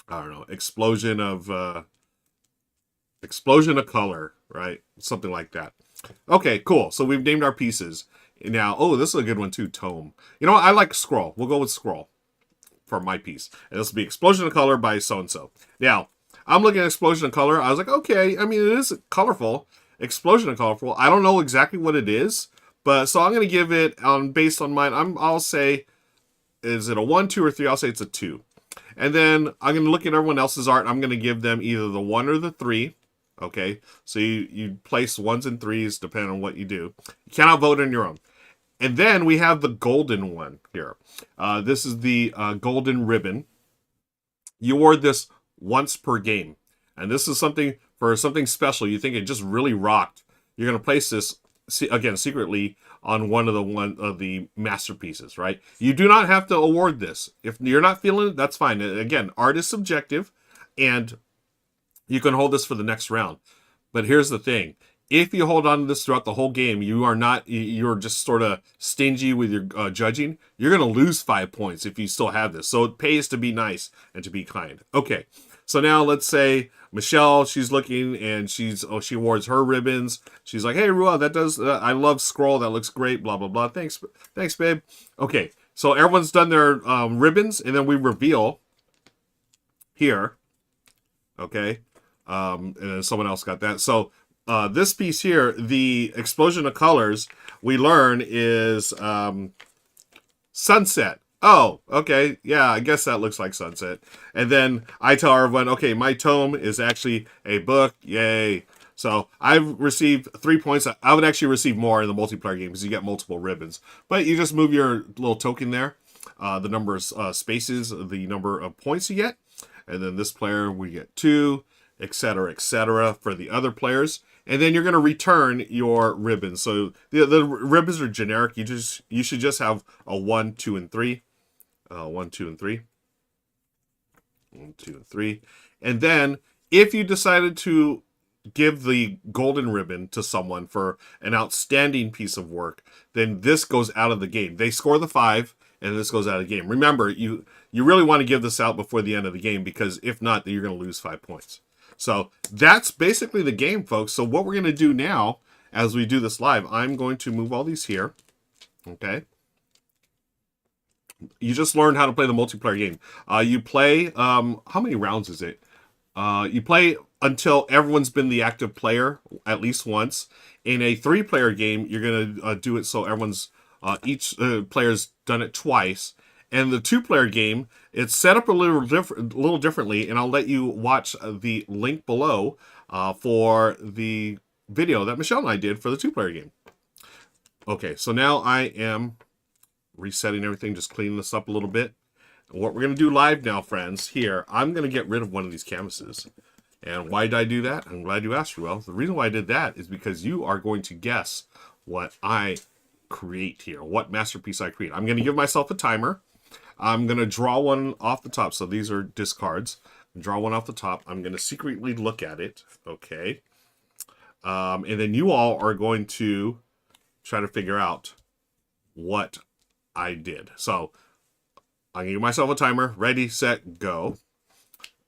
don't know, explosion of color, right? Something like that. Okay, cool. So we've named our pieces. Now, oh, this is a good one too, Tome. You know what? I like Scroll. We'll go with Scroll for my piece. And this will be Explosion of Color by so-and-so. Now, I'm looking at Explosion of Color. I was like, okay, I mean, it is colorful. Explosion of Colorful. I don't know exactly what it is. But so I'm going to give it based on mine. I'll say, is it a 1, 2, or 3? I'll say it's a 2. And then I'm going to look at everyone else's art. I'm going to give them either the 1 or the 3. Okay, so you place 1s and 3s depending on what you do. You cannot vote on your own. And then we have the golden one here. This is the golden ribbon. You award this once per game, and this is something for something special. You think it just really rocked. You're going to place this again secretly on one of the masterpieces, right? You do not have to award this. If you're not feeling it, that's fine. Again, art is subjective, and you can hold this for the next round. But here's the thing. If you hold on to this throughout the whole game, you're just sort of stingy with your judging. You're going to lose 5 points if you still have this. So it pays to be nice and to be kind. Okay. So now let's say Michelle, she's looking and she awards her ribbons. She's like, hey, Ruel, I love Scroll. That looks great. Blah, blah, blah. Thanks, babe. Okay. So everyone's done their ribbons, and then we reveal here. Okay. And then someone else got that. So this piece here, the Explosion of Colors, we learn is sunset. Oh, okay. Yeah, I guess that looks like sunset. And then I tell everyone, okay, my tome is actually a book. Yay. So I've received 3 points. I would actually receive more in the multiplayer game because you get multiple ribbons. But you just move your little token there, the number of spaces, the number of points you get. And then this player, we get 2, etc., for the other players. And then you're going to return your ribbons. So the ribbons are generic. You should just have a 1, 2, and 3. 1, 2, and 3. 1, 2, and 3. And then if you decided to give the golden ribbon to someone for an outstanding piece of work, then this goes out of the game. They score the 5, and this goes out of the game. Remember, you really want to give this out before the end of the game, because if not, then you're going to lose 5 points. So that's basically the game, folks. So what we're going to do now, as we do this live, I'm going to move all these here. Okay. You just learned how to play the multiplayer game. You play, how many rounds is it? You play until everyone's been the active player at least once. In a 3-player game, you're going to do it so everyone's each player's done it twice. And the 2-player game, it's set up a little differently, and I'll let you watch the link below for the video that Michelle and I did for the 2-player game. Okay, so now I am resetting everything, just cleaning this up a little bit. What we're going to do live now, friends, here, I'm going to get rid of one of these canvases. And why did I do that? I'm glad you asked, Ruel. The reason why I did that is because you are going to guess what I create here, what masterpiece I create. I'm going to give myself a timer. I'm going to draw one off the top. So these are discards. Draw one off the top. I'm going to secretly look at it. Okay. And then you all are going to try to figure out what I did. So I'm going to give myself a timer. Ready, set, go.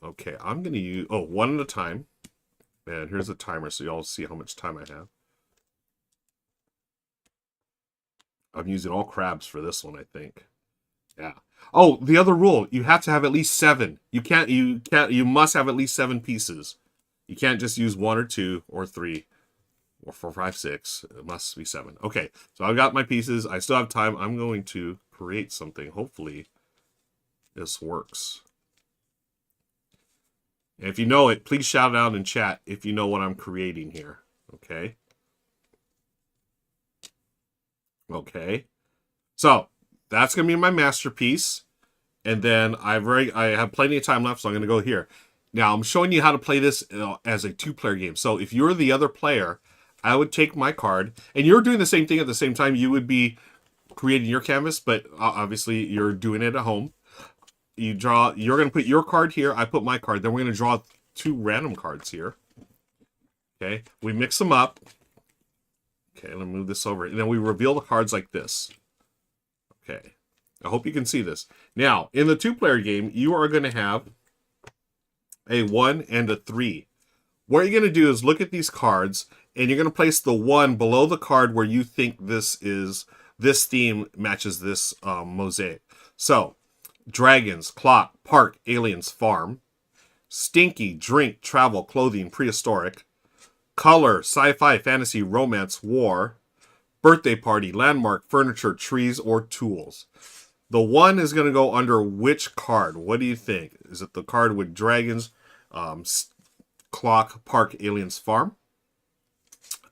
Okay, I'm going to use, one at a time. And here's the timer so y'all see how much time I have. I'm using all crabs for this one, I think. Yeah. Oh, the other rule, you have to have at least 7. You must have at least 7 pieces. You can't just use 1 or 2 or 3 or 4, 5, 6. It must be 7. Okay, so I've got my pieces. I still have time. I'm going to create something. Hopefully this works. And if you know it, please shout it out in chat if you know what I'm creating here. Okay. Okay. So that's going to be my masterpiece. And then I have plenty of time left, so I'm going to go here. Now, I'm showing you how to play this as a 2-player game. So if you're the other player, I would take my card. And you're doing the same thing at the same time. You would be creating your canvas, but obviously you're doing it at home. You're going to put your card here. I put my card. Then we're going to draw 2 random cards here. Okay. We mix them up. Okay. Let me move this over. And then we reveal the cards like this. Okay. I hope you can see this. Now, in the 2-player game, you are going to have a 1 and a 3. What you're going to do is look at these cards, and you're going to place the 1 below the card where you think this theme matches this mosaic. So, dragons, clock, park, aliens, farm. Stinky, drink, travel, clothing, prehistoric. Color, sci-fi, fantasy, romance, war. Birthday party, landmark, furniture, trees, or tools. The 1 is going to go under which card? What do you think? Is it the card with dragons, clock, park, aliens, farm?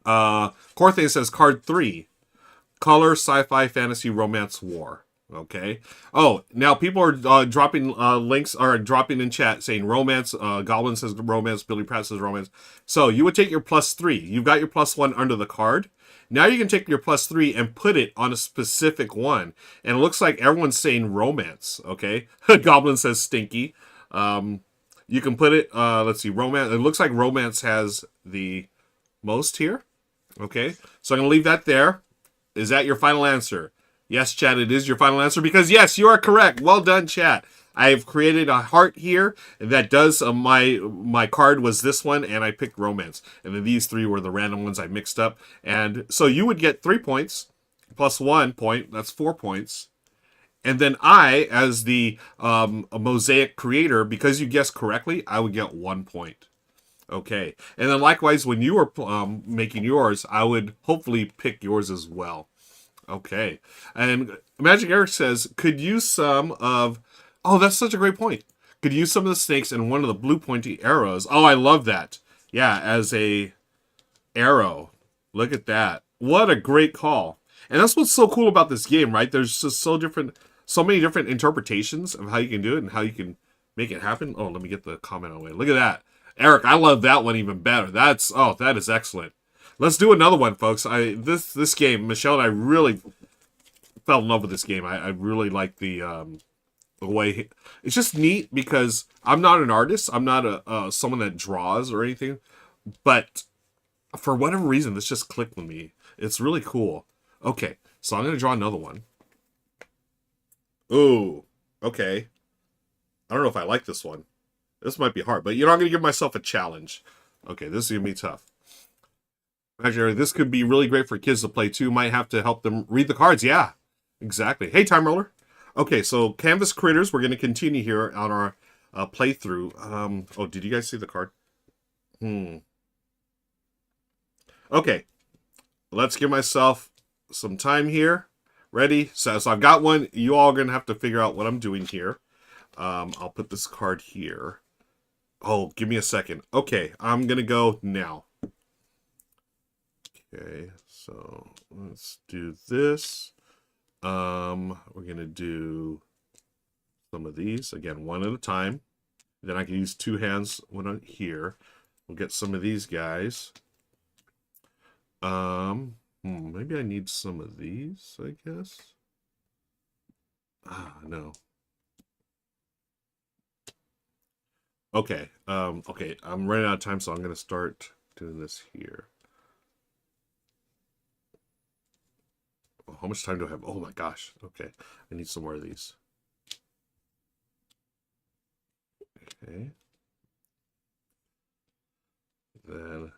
Corthe says card 3. Color, sci-fi, fantasy, romance, war. Okay. Oh, now people are dropping links, or dropping in chat saying romance. Goblin says romance. Billy Pratt says romance. So you would take your +3. You've got your +1 under the card. Now you can take your +3 and put it on a specific one. And it looks like everyone's saying romance. Okay. Goblin says stinky. You can put it, let's see, romance. It looks like romance has the most here. Okay. So I'm going to leave that there. Is that your final answer? Yes, chat, it is your final answer because, yes, you are correct. Well done, chat. I have created a heart here that does, my card was this one, and I picked romance. And then these 3 were the random ones I mixed up. And so you would get 3 points plus 1 point. That's 4 points. And then I, as the mosaic creator, because you guessed correctly, I would get 1 point. Okay. And then likewise, when you were making yours, I would hopefully pick yours as well. Okay. And Magic Eric says, could use some of... Oh, that's such a great point. Could use some of the snakes and one of the blue pointy arrows. Oh, I love that. Yeah, as a arrow. Look at that. What a great call. And that's what's so cool about this game, right? There's just so many different interpretations of how you can do it and how you can make it happen. Oh, let me get the comment away. Look at that. Eric, I love that one even better. That is excellent. Let's do another one, folks. This game, Michelle and I really fell in love with this game. I really like the way it's just neat because I'm not an artist. I'm not someone that draws or anything, but for whatever reason, this just clicked with me. It's really cool. Okay, so I'm gonna draw another one. Ooh, okay. I don't know if I like this one. This might be hard, but I'm gonna give myself a challenge. Okay, this is gonna be tough. Actually, this could be really great for kids to play too. Might have to help them read the cards. Yeah, exactly. Hey, Time Roller. Okay, so Canvas Critters. We're going to continue here on our playthrough. Oh, did you guys see the card? Okay, let's give myself some time here. Ready? So I've got one. You all are going to have to figure out what I'm doing here. I'll put this card here. Oh, give me a second. Okay, I'm going to go now. Okay, so let's do this. We're going to do some of these. Again, one at a time. Then I can use two hands when I'm here. We'll get some of these guys. Maybe I need some of these, I guess. No. Okay, okay, I'm running out of time, so I'm going to start doing this here. Oh, how much time do I have? Oh my gosh, okay. I need some more of these. Okay. Then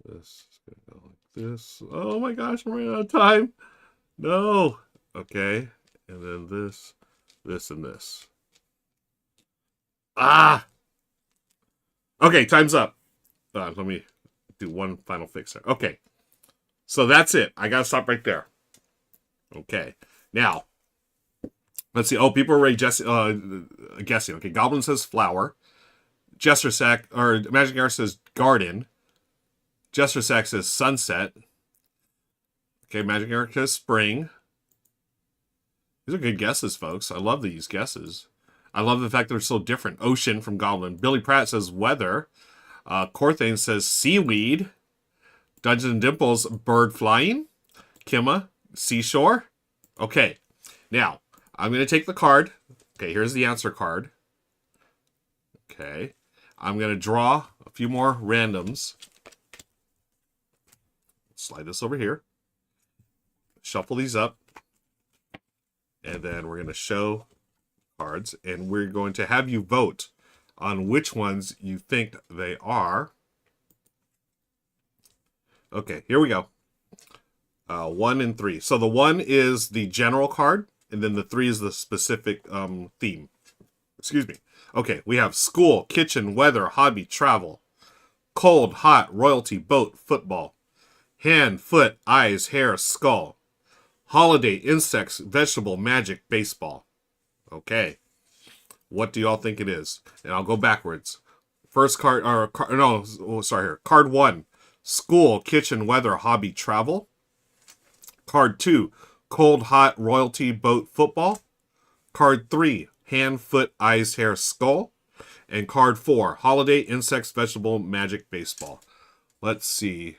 this is going to go like this. Oh my gosh, I'm running out of time. No. Okay, and then this, and this. Ah! Okay, time's up. Let me do one final fix there. Okay, so that's it. I gotta stop right there. Okay, now let's see. Oh, people are already guessing. Okay, Goblin says flower. Jester Sack or Magic Arrow says garden. Jester Sack says sunset. Okay, Magic Arrow says spring. These are good guesses, folks. I love these guesses. I love the fact they're so different. Ocean from Goblin. Billy Pratt says weather. Corthane says seaweed. Dungeons and Dimples, bird flying. Kima, seashore. Okay, now I'm going to take the card. Okay, here's the answer card. Okay, I'm going to draw a few more randoms. Slide this over here. Shuffle these up. And then we're going to show cards, and we're going to have you vote on which ones you think they are. Okay, here we go. 1 and 3. So the 1 is the general card, and then the 3 is the specific theme. Excuse me. Okay, we have school, kitchen, weather, hobby, travel. Cold, hot, royalty, boat, football. Hand, foot, eyes, hair, skull. Holiday, insects, vegetable, magic, baseball. Okay. What do y'all think it is? And I'll go backwards. First card, card 1. School, kitchen, weather, hobby, travel. Card 2. Cold, hot, royalty, boat, football. Card 3. Hand, foot, eyes, hair, skull. And card 4. Holiday, insects, vegetable, magic, baseball. Let's see.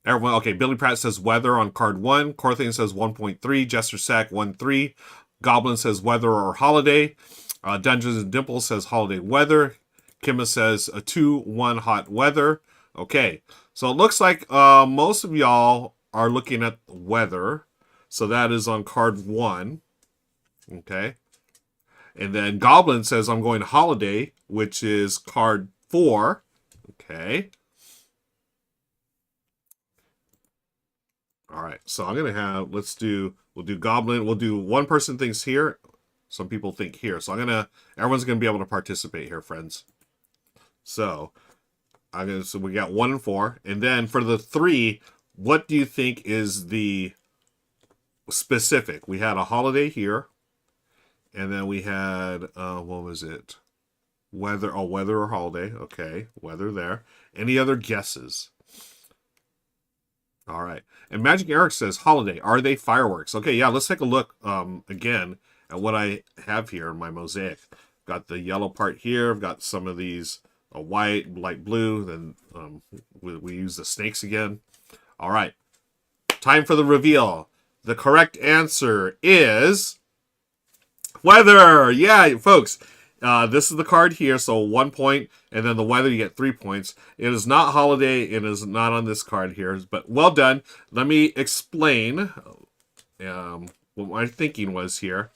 Everyone, okay, Billy Pratt says weather on card 1. Corthane says 1.3. Jester Sack 1.3. Goblin says weather or holiday. Dungeons and Dimples says holiday weather. Kima says a 2-1 hot weather. Okay, so it looks like most of y'all are looking at weather. So that is on card 1. Okay. And then Goblin says I'm going holiday, which is card 4. Okay. All right, so I'm going to have, we'll do Goblin. We'll do one person thinks here. Some people think here. So everyone's going to be able to participate here, friends. So, so we got 1 and 4. And then for the 3, what do you think is the specific? We had a holiday here. And then we had, what was it? Weather, weather or holiday. Okay, weather there. Any other guesses? All right. And Magic Eric says, holiday, are they fireworks? Okay, yeah, let's take a look again at what I have here in my mosaic. Got the yellow part here. I've got some of these white, light blue. Then we use the snakes again. All right. Time for the reveal. The correct answer is weather. Yeah, folks. This is the card here, so 1 point, and then the weather, you get 3 points. It is not holiday, it is not on this card here, but well done. Let me explain what my thinking was here.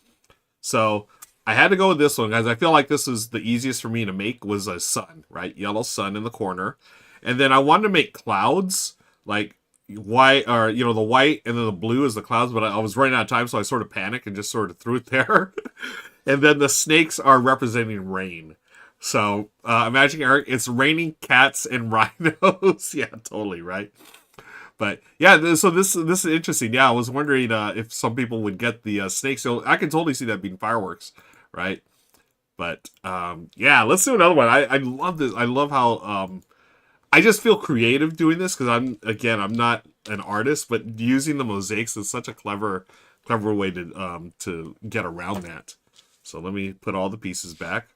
So, I had to go with this one, guys. I feel like this is the easiest for me to make, was a sun, right? Yellow sun in the corner. And then I wanted to make clouds, like white, or, the white, and then the blue is the clouds, but I was running out of time, so I sort of panicked and just sort of threw it there. And then the snakes are representing rain. So imagine, Eric, it's raining cats and rhinos. Yeah, totally, right? But yeah, so this is interesting. Yeah, I was wondering if some people would get the snakes. So I can totally see that being fireworks, right? But yeah, let's do another one. I love this. I love how I just feel creative doing this because I'm not an artist, but using the mosaics is such a clever way to get around that. So let me put all the pieces back.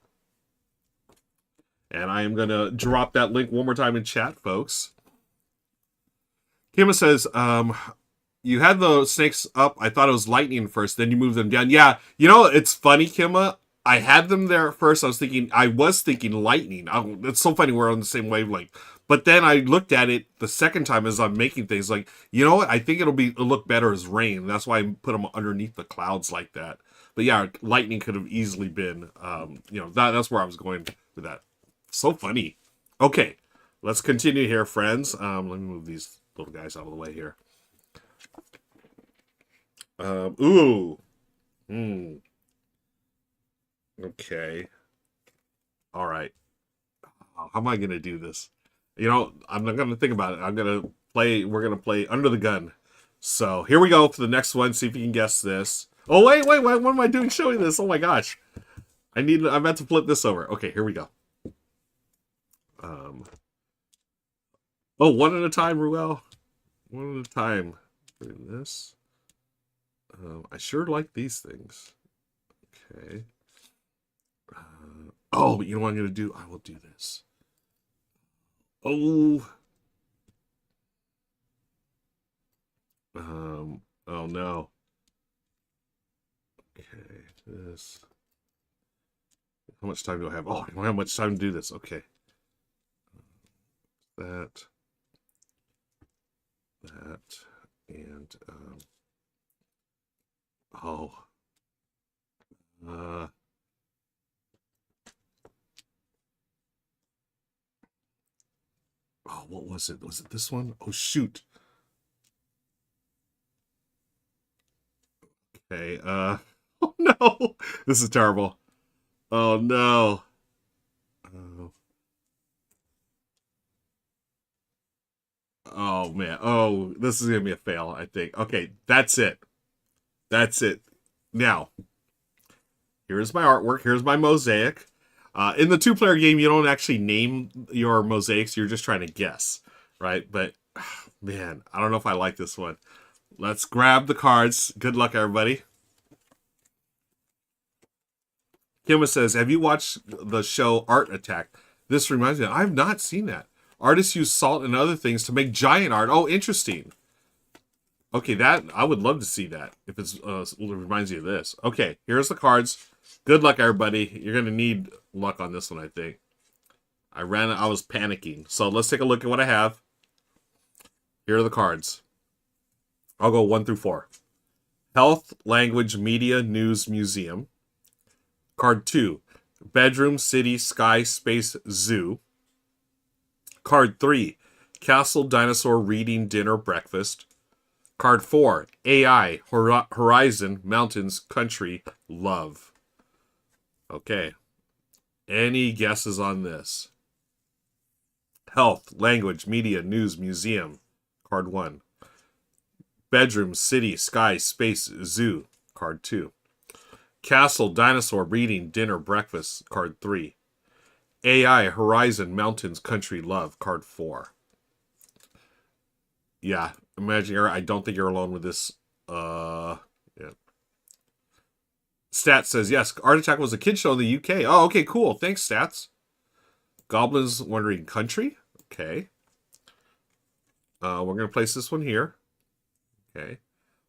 And I am going to drop that link one more time in chat, folks. Kima says, you had the snakes up. I thought it was lightning first, then you moved them down. Yeah, you know, it's funny, Kima. I had them there at first. I was thinking lightning. It's so funny we're on the same wavelength. But then I looked at it the second time as I'm making things like, you know what? I think it'll look better as rain. That's why I put them underneath the clouds like that. But yeah, lightning could have easily been, that's where I was going with that. So funny. Okay, let's continue here, friends. Let me move these little guys out of the way here. Ooh. Okay. All right. How am I going to do this? You know, I'm not going to think about it. We're going to play Under the Gun. So here we go for the next one. See if you can guess this. Oh, wait. What am I doing showing this? Oh my gosh. I'm about to flip this over. Okay, here we go. One at a time, Ruel. One at a time. Doing this. I sure like these things. Okay. But you know what I'm going to do? I will do this. Oh. Oh no. Okay, this. How much time do I have? Oh, I don't have much time to do this. Okay. That. And, oh. Oh, what was it? Was it this one? Oh, shoot. Okay, oh no! This is terrible. Oh no. Oh man. Oh, this is gonna be a fail, I think. Okay, that's it. That's it. Now, here's my artwork. Here's my mosaic. In the two-player game, you don't actually name your mosaics. You're just trying to guess, right? But, man, I don't know if I like this one. Let's grab the cards. Good luck, everybody. Kima says, have you watched the show Art Attack? This reminds me, I've not seen that. Artists use salt and other things to make giant art. Oh, interesting. Okay, I would love to see that if it reminds you of this. Okay, here's the cards. Good luck, everybody. You're going to need luck on this one, I think. I was panicking. So let's take a look at what I have. Here are the cards. I'll go 1 through 4. Health, Language, Media, News, Museum. Card 2. Bedroom, City, Sky, Space, Zoo. Card 3. Castle, Dinosaur, Reading, Dinner, Breakfast. Card 4. AI, Horizon, Mountains, Country, Love. Okay. Any guesses on this? Health, Language, Media, News, Museum. Card 1. Bedroom, City, Sky, Space, Zoo. Card 2. Castle, Dinosaur, Reading, Dinner, Breakfast. Card 3. AI, Horizon, Mountains, Country, Love. Card 4. Yeah, Imaginary, I don't think you're alone with this. Yeah. Stats says, yes, Art Attack was a kid show in the UK. Oh, okay, cool. Thanks, Stats. Goblins wondering country. Okay. We're going to place this one here. Okay.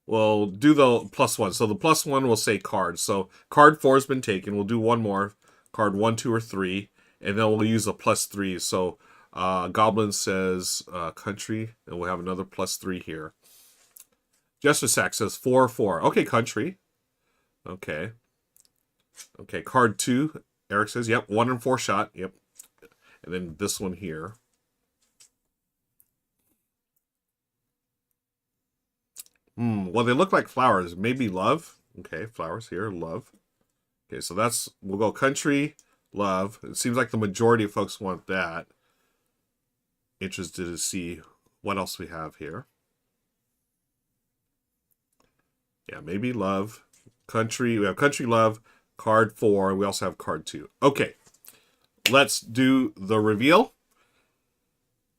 We'll do the +1. So the +1 will say cards. So card 4 has been taken. We'll do one more. Card 1, 2, or 3. And then we'll use a +3. So Goblin says country. And we'll have another +3 here. Jester Sack says 4, 4. Okay, country. Okay. Okay, card 2. Eric says, yep, 1 and 4 shot. Yep. And then this one here. Well, they look like flowers. Maybe love. Okay, flowers here, love. Okay, so we'll go country, love. It seems like the majority of folks want that. Interested to see what else we have here. Yeah, maybe love. Country, we have country, love, card 4. We also have card 2. Okay, let's do the reveal.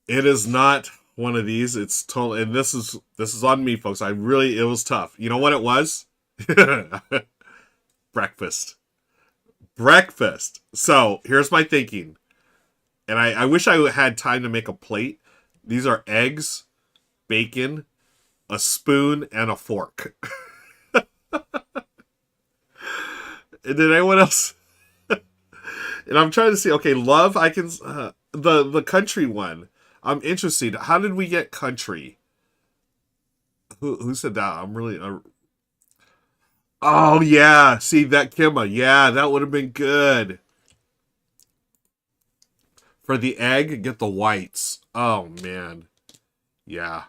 It is not one of these. It's total, and this is on me, folks. It was tough. You know what it was? Breakfast. Breakfast. So here's my thinking, and I wish I had time to make a plate. These are eggs, bacon, a spoon, and a fork. And did anyone else? And I'm trying to see. Okay, love. I can the country one. I'm interested. How did we get country? Who said that? I'm really. Oh yeah, see that Kimma. Yeah, that would have been good. For the egg, get the whites. Oh man, yeah.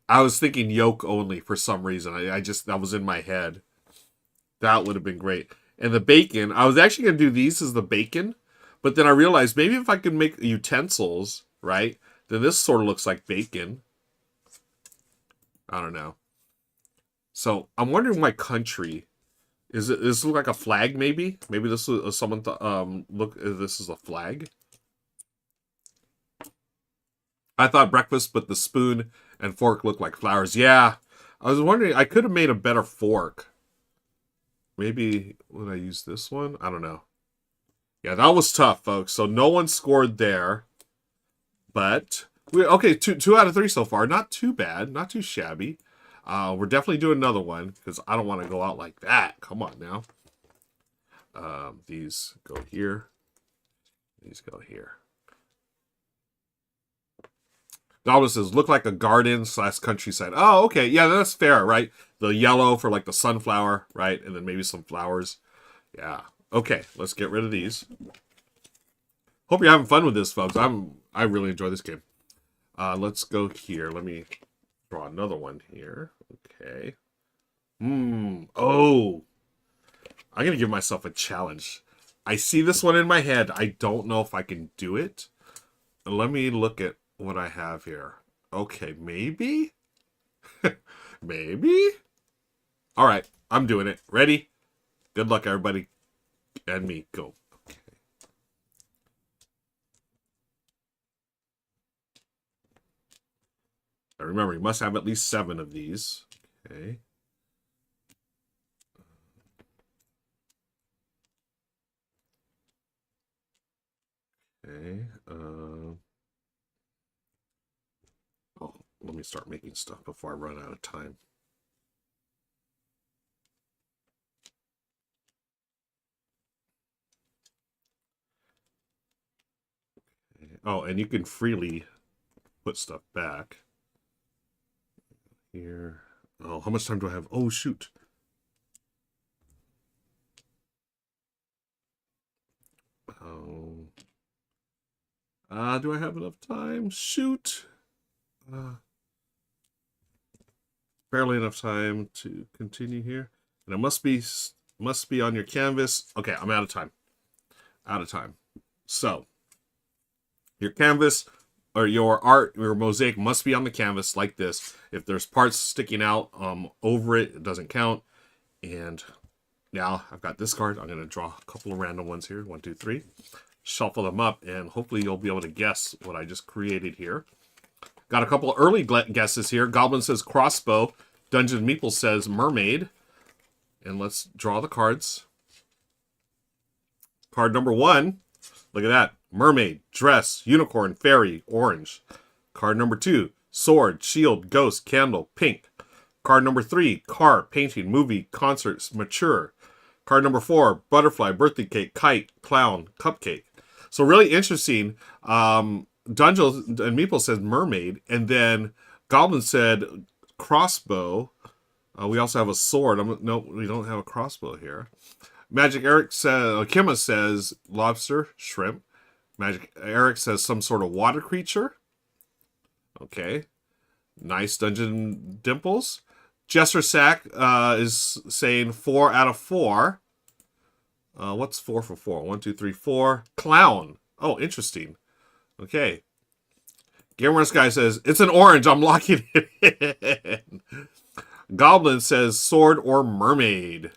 I was thinking yolk only for some reason. I just that was in my head. That would have been great. And the bacon, I was actually gonna do these as the bacon, but then I realized maybe if I could make utensils, right? Then this sort of looks like bacon. I don't know. So I'm wondering why country. Does this look like a flag? Maybe this is someone. Look, this is a flag. I thought breakfast, but the spoon and fork look like flowers. Yeah, I was wondering. I could have made a better fork. Maybe would I use this one? I don't know. Yeah, that was tough, folks. So no one scored there, but okay. Two out of 3 so far. Not too bad. Not too shabby. We're definitely doing another one because I don't want to go out like that. Come on now. These go here. These go here. Dalton says, look like a garden / countryside. Oh, okay. Yeah, that's fair, right? The yellow for like the sunflower, right? And then maybe some flowers. Yeah. Okay, let's get rid of these. Hope you're having fun with this, folks. I really enjoy this game. Let's go here. Let me draw another one here. Okay. Oh. I'm going to give myself a challenge. I see this one in my head. I don't know if I can do it. Let me look at what I have here. Okay, maybe? Maybe? All right, I'm doing it. Ready? Good luck, everybody. And me. Go. Okay. Now remember, you must have at least 7 of these. Okay. Okay. Oh, let me start making stuff before I run out of time. Okay. Oh, and you can freely put stuff back. Here. Oh, how much time do I have? Oh, shoot. Oh. Do I have enough time? Shoot. Barely enough time to continue here. And it must be on your canvas. Okay, I'm out of time. Out of time. So, your canvas or your art, your mosaic must be on the canvas like this. If there's parts sticking out over it, it doesn't count. And now I've got this card. I'm going to draw a couple of random ones here. 1, 2, 3. Shuffle them up, and hopefully you'll be able to guess what I just created here. Got a couple of early guesses here. Goblin says crossbow. Dungeon Meeple says mermaid. And let's draw the cards. Card number 1. Look at that. Mermaid, dress, unicorn, fairy, orange. Card number 2. Sword, shield, ghost, candle, pink. Card number 3. Car, painting, movie, concerts, mature. Card number 4. Butterfly, birthday cake, kite, clown, cupcake. So really interesting. Dungeon and Meeple said mermaid, and then Goblin said crossbow. We also have a sword. No, we don't have a crossbow here. Magic Eric says, Kimma says lobster, shrimp. Magic Eric says some sort of water creature. Okay. Nice, Dungeon Dimples. Jester Sack is saying 4 out of 4. What's 4 for 4? 1, 2, 3, 4. Clown. Oh, interesting. Okay. Gamer's guy says, it's an orange. I'm locking it in. Goblin says, sword or mermaid.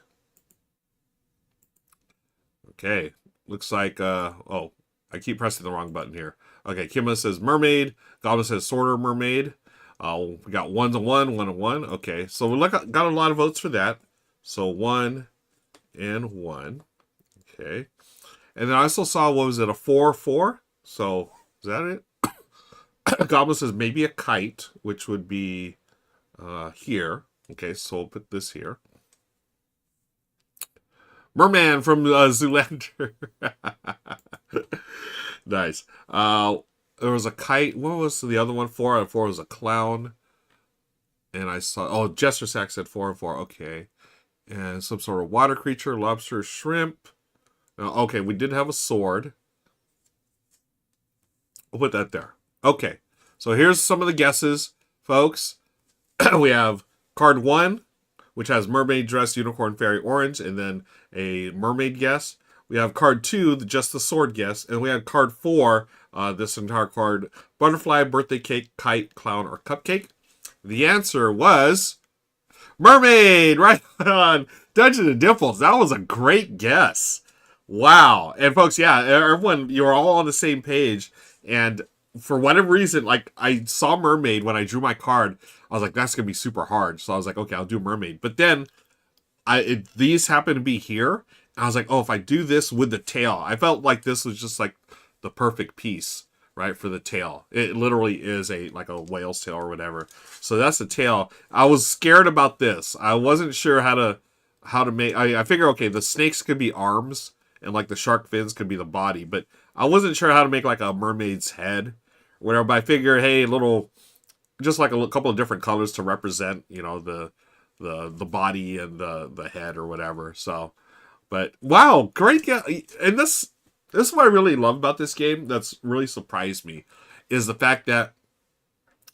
Okay. Looks like, oh, I keep pressing the wrong button here. Okay, Kimma says mermaid. Goblin says sword or mermaid. We got 1 to 1, 1 to 1. Okay, so we got a lot of votes for that. So 1 and 1. Okay. And then I also saw, what was it, a 4-4? So, is that it? Goblin says maybe a kite, which would be here. Okay, so we'll put this here. Merman from Zoolander. Nice. There was a kite. What was the other one? 4 out of 4 was a clown. And I saw, oh, Jester Sack said 4 and 4. Okay. And some sort of water creature, lobster, shrimp. Okay, we did have a sword. We'll put that there. Okay. So here's some of the guesses, folks. We have card 1, which has mermaid, dress, unicorn, fairy, orange, and then a mermaid guess. We have card 2, just the sword guess. And we have card 4, this entire card, butterfly, birthday cake, kite, clown, or cupcake. The answer was mermaid, right on. Dungeons and Dimples, that was a great guess. Wow. And folks, yeah, everyone, you're all on the same page. And for whatever reason, like, I saw mermaid when I drew my card. I was like, that's going to be super hard. So I was like, okay, I'll do mermaid. But then these happen to be here. And I was like, oh, if I do this with the tail, I felt like this was just like the perfect piece, right, for the tail. It literally is like a whale's tail or whatever. So that's the tail. I was scared about this. I wasn't sure how to make. I figure, okay, the snakes could be arms and like the shark fins could be the body, but I wasn't sure how to make like a mermaid's head or whatever. But I figured, hey, just like a couple of different colors to represent, you know, the body and the head or whatever. So, but wow, great guess. And this is what I really love about this game. That's really surprised me, is the fact that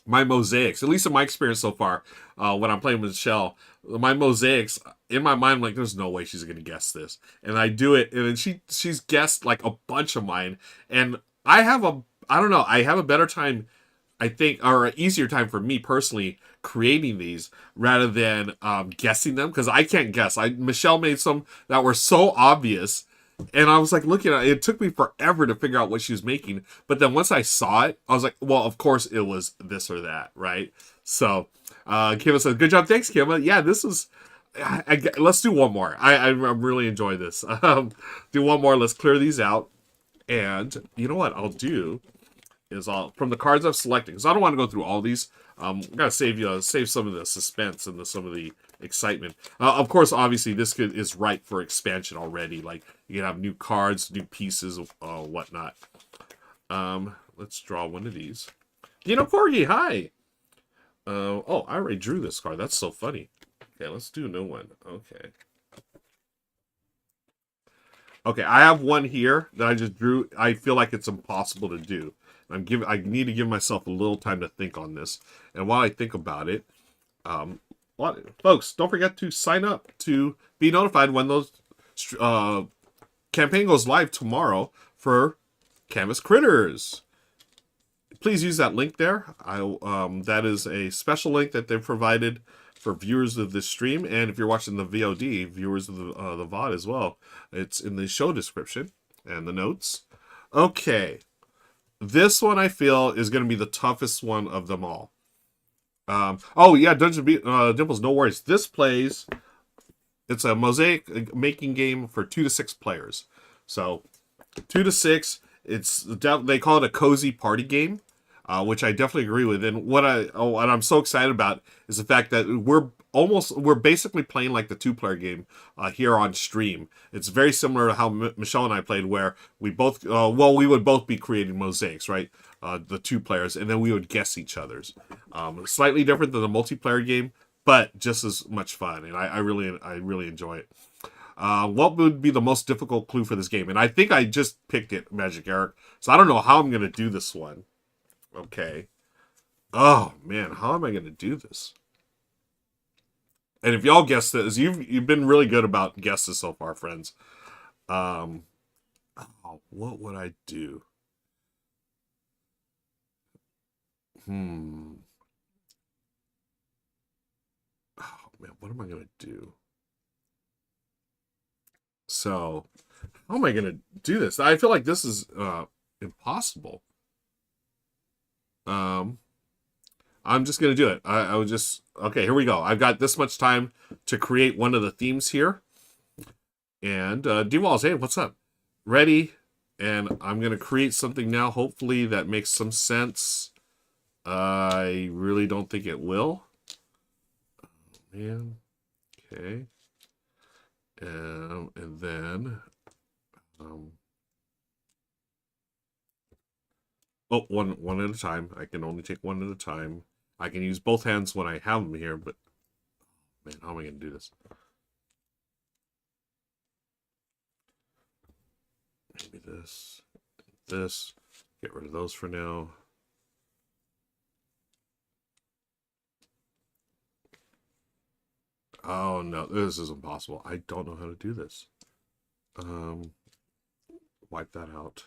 my mosaics, at least in my experience so far, when I'm playing with Michelle, my mosaics, in my mind, I'm like, there's no way she's gonna guess this. And I do it, and then she's guessed like a bunch of mine. And I have a better time, I think, or an easier time for me personally creating these rather than guessing them, because I can't guess. Michelle made some that were so obvious, and I was like looking at it. It took me forever to figure out what she was making. But then once I saw it, I was like, well, of course it was this or that, right? So Kimma says, good job. Thanks, Kimma. Yeah, this is... let's do one more. I'm really enjoying this. Do one more. Let's clear these out. And you know what I'll do is from the cards I've selected, because I don't want to go through all these. I gotta save some of the suspense and some of the excitement. Of course, obviously, this is ripe for expansion already. Like, you can have new cards, new pieces, whatnot. Let's draw one of these. Dino Corgi, hi! Oh, I already drew this card. That's so funny. Okay, let's do a new one. Okay. Okay, I have one here that I just drew. I feel like it's impossible to do. I need to give myself a little time to think on this. And while I think about it, folks, don't forget to sign up to be notified when those campaign goes live tomorrow for Canvas Critters. Please use that link there. That is a special link that they've provided for viewers of this stream, and if you're watching the VOD, viewers of the VOD as well. It's in the show description and the notes. Okay. This one I feel is going to be the toughest one of them all. Oh yeah, Dungeon Dimples, no worries. This plays, it's a mosaic making game for 2 to 6 players. So 2 to 6, they call it a cozy party game. Which I definitely agree with. And what I'm so excited about is the fact that we're basically playing like the 2-player game here on stream. It's very similar to how Michelle and I played, where we both, we would both be creating mosaics, right? The 2 players, and then we would guess each other's. Slightly different than the multiplayer game, but just as much fun, and I really enjoy it. What would be the most difficult clue for this game? And I think I just picked it, Magic Eric. So I don't know how I'm going to do this one. Okay. Oh man, how am I going to do this? And if y'all guess this, you've been really good about guesses so far, friends. Um, oh, what would I do? Hmm. Oh man, what am I gonna do? So, how am I gonna do this? I feel like this is impossible. Um, I'm just gonna do it. I would just okay. Here we go. I've got this much time to create one of the themes here. And D-Walls, hey, what's up? Ready? And I'm gonna create something now. Hopefully that makes some sense. I really don't think it will. Man, okay. And then, um, oh, one at a time. I can only take one at a time. I can use both hands when I have them here, but man, how am I gonna do this? Maybe this. Get rid of those for now. Oh no, this is impossible. I don't know how to do this. Wipe that out.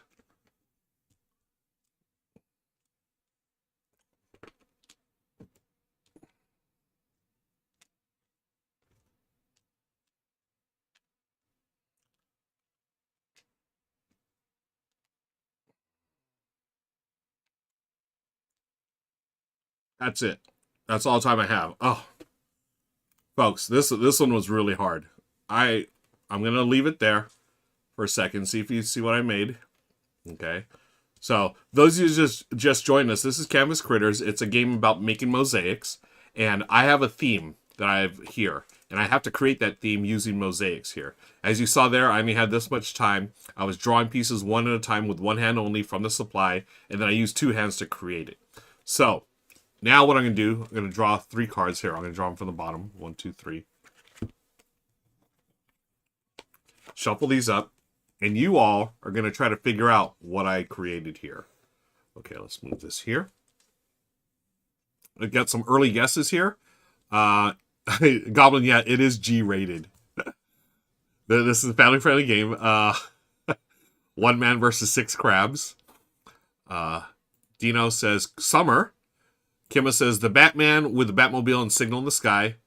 That's it. That's all the time I have. Oh, folks, this one was really hard. I'm gonna leave it there for a second. See if you see what I made. Okay. So those of you just joined us, this is Canvas Critters. It's a game about making mosaics, and I have a theme that I have here, and I have to create that theme using mosaics here. As you saw there, I only had this much time. I was drawing pieces one at a time with one hand only from the supply, and then I used two hands to create it. So now what I'm going to do, I'm going to draw 3 cards here. I'm going to draw them from the bottom. 1, 2, 3. Shuffle these up. And you all are going to try to figure out what I created here. Okay, let's move this here. I got some early guesses here. Goblin, yeah, it is G-rated. This is a family-friendly game. 1 man versus 6 crabs. Dino says summer. Kima says the Batman with the Batmobile and signal in the sky.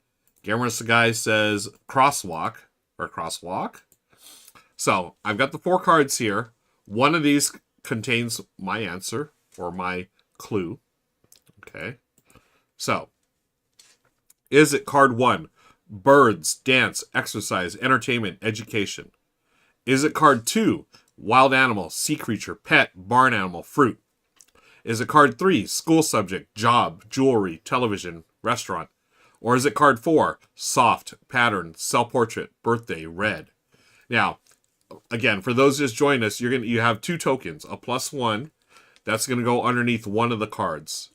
Gamera Sagai says crosswalk. Or crosswalk. So, I've got the 4 cards here. One of these contains my answer, or my clue. Okay. So, is it card 1? Birds, dance, exercise, entertainment, education. Is it card 2? Wild animal, sea creature, pet, barn animal, fruit. Is it card 3? School subject, job, jewelry, television, restaurant. Or is it card 4? Soft, pattern, self-portrait, birthday, red. Now, again, for those just joined us, you have 2 tokens. A +1, that's going to go underneath one of the cards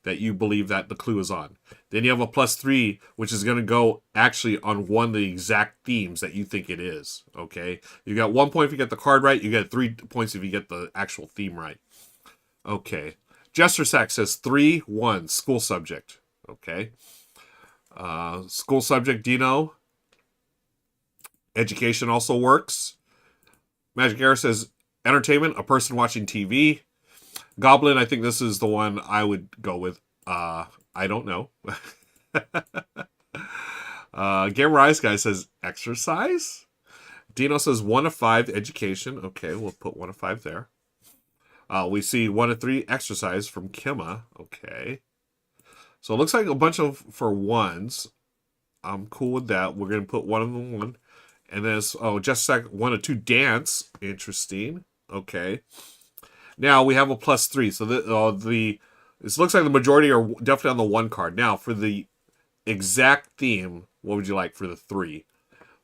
that you believe that the clue is on. Then you have a +3, which is going to go actually on one of the exact themes that you think it is. Okay? You got 1 point if you get the card right. You get 3 points if you get the actual theme right. Okay. Jester Sack says 3, 1, school subject. Okay. School subject, Dino. Education also works. Magic Air says entertainment, a person watching TV. Goblin, I think this is the one I would go with. I don't know. Game Rise Guy says exercise. Dino says 1 of 5 education. Okay, we'll put 1 of 5 there. We see 1 of 3 exercise from Kima. Okay. So it looks like a bunch of for 1s. I'm cool with that. We're going to put 1 of them 1. And then, just a sec, 1 of 2 dance. Interesting. Okay. Now we have a +3. So this looks like the majority are definitely on the 1 card. Now for the exact theme, what would you like for the 3?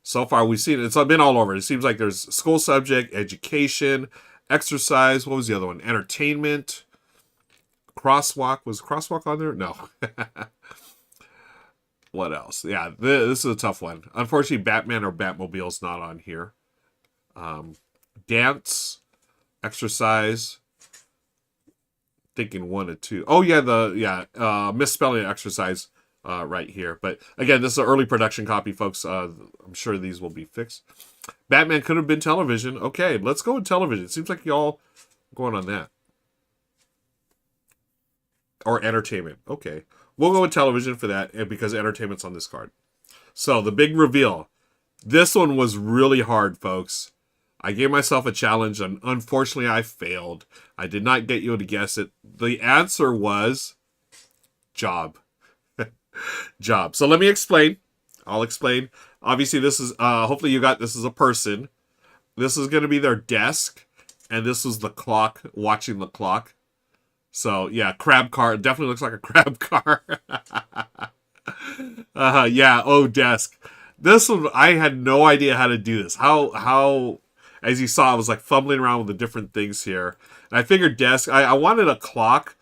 So far we've seen it's been all over. It seems like there's school subject, education, exercise. What was the other one? Entertainment. Crosswalk. Was crosswalk on there? No. What else? Yeah, this is a tough one. Unfortunately, Batman or Batmobile's not on here. Dance, exercise. Thinking 1 of 2. Oh yeah, misspelling exercise. right here. But again, this is an early production copy, folks. I'm sure these will be fixed. Batman could have been television. Okay, let's go with television. It seems like y'all going on that. Or entertainment. Okay. We'll go with television for that, and because entertainment's on this card. So, the big reveal. This one was really hard, folks. I gave myself a challenge, and unfortunately, I failed. I did not get you to guess it. The answer was job. Job. So, let me explain. I'll explain. Obviously, this is, hopefully you got this as a person. This is going to be their desk, and this is the clock, watching the clock. So, yeah, crab car. It definitely looks like a crab car. Yeah, oh, desk. This one, I had no idea how to do this. How, as you saw, I was like fumbling around with the different things here. And I figured desk, I wanted a clock,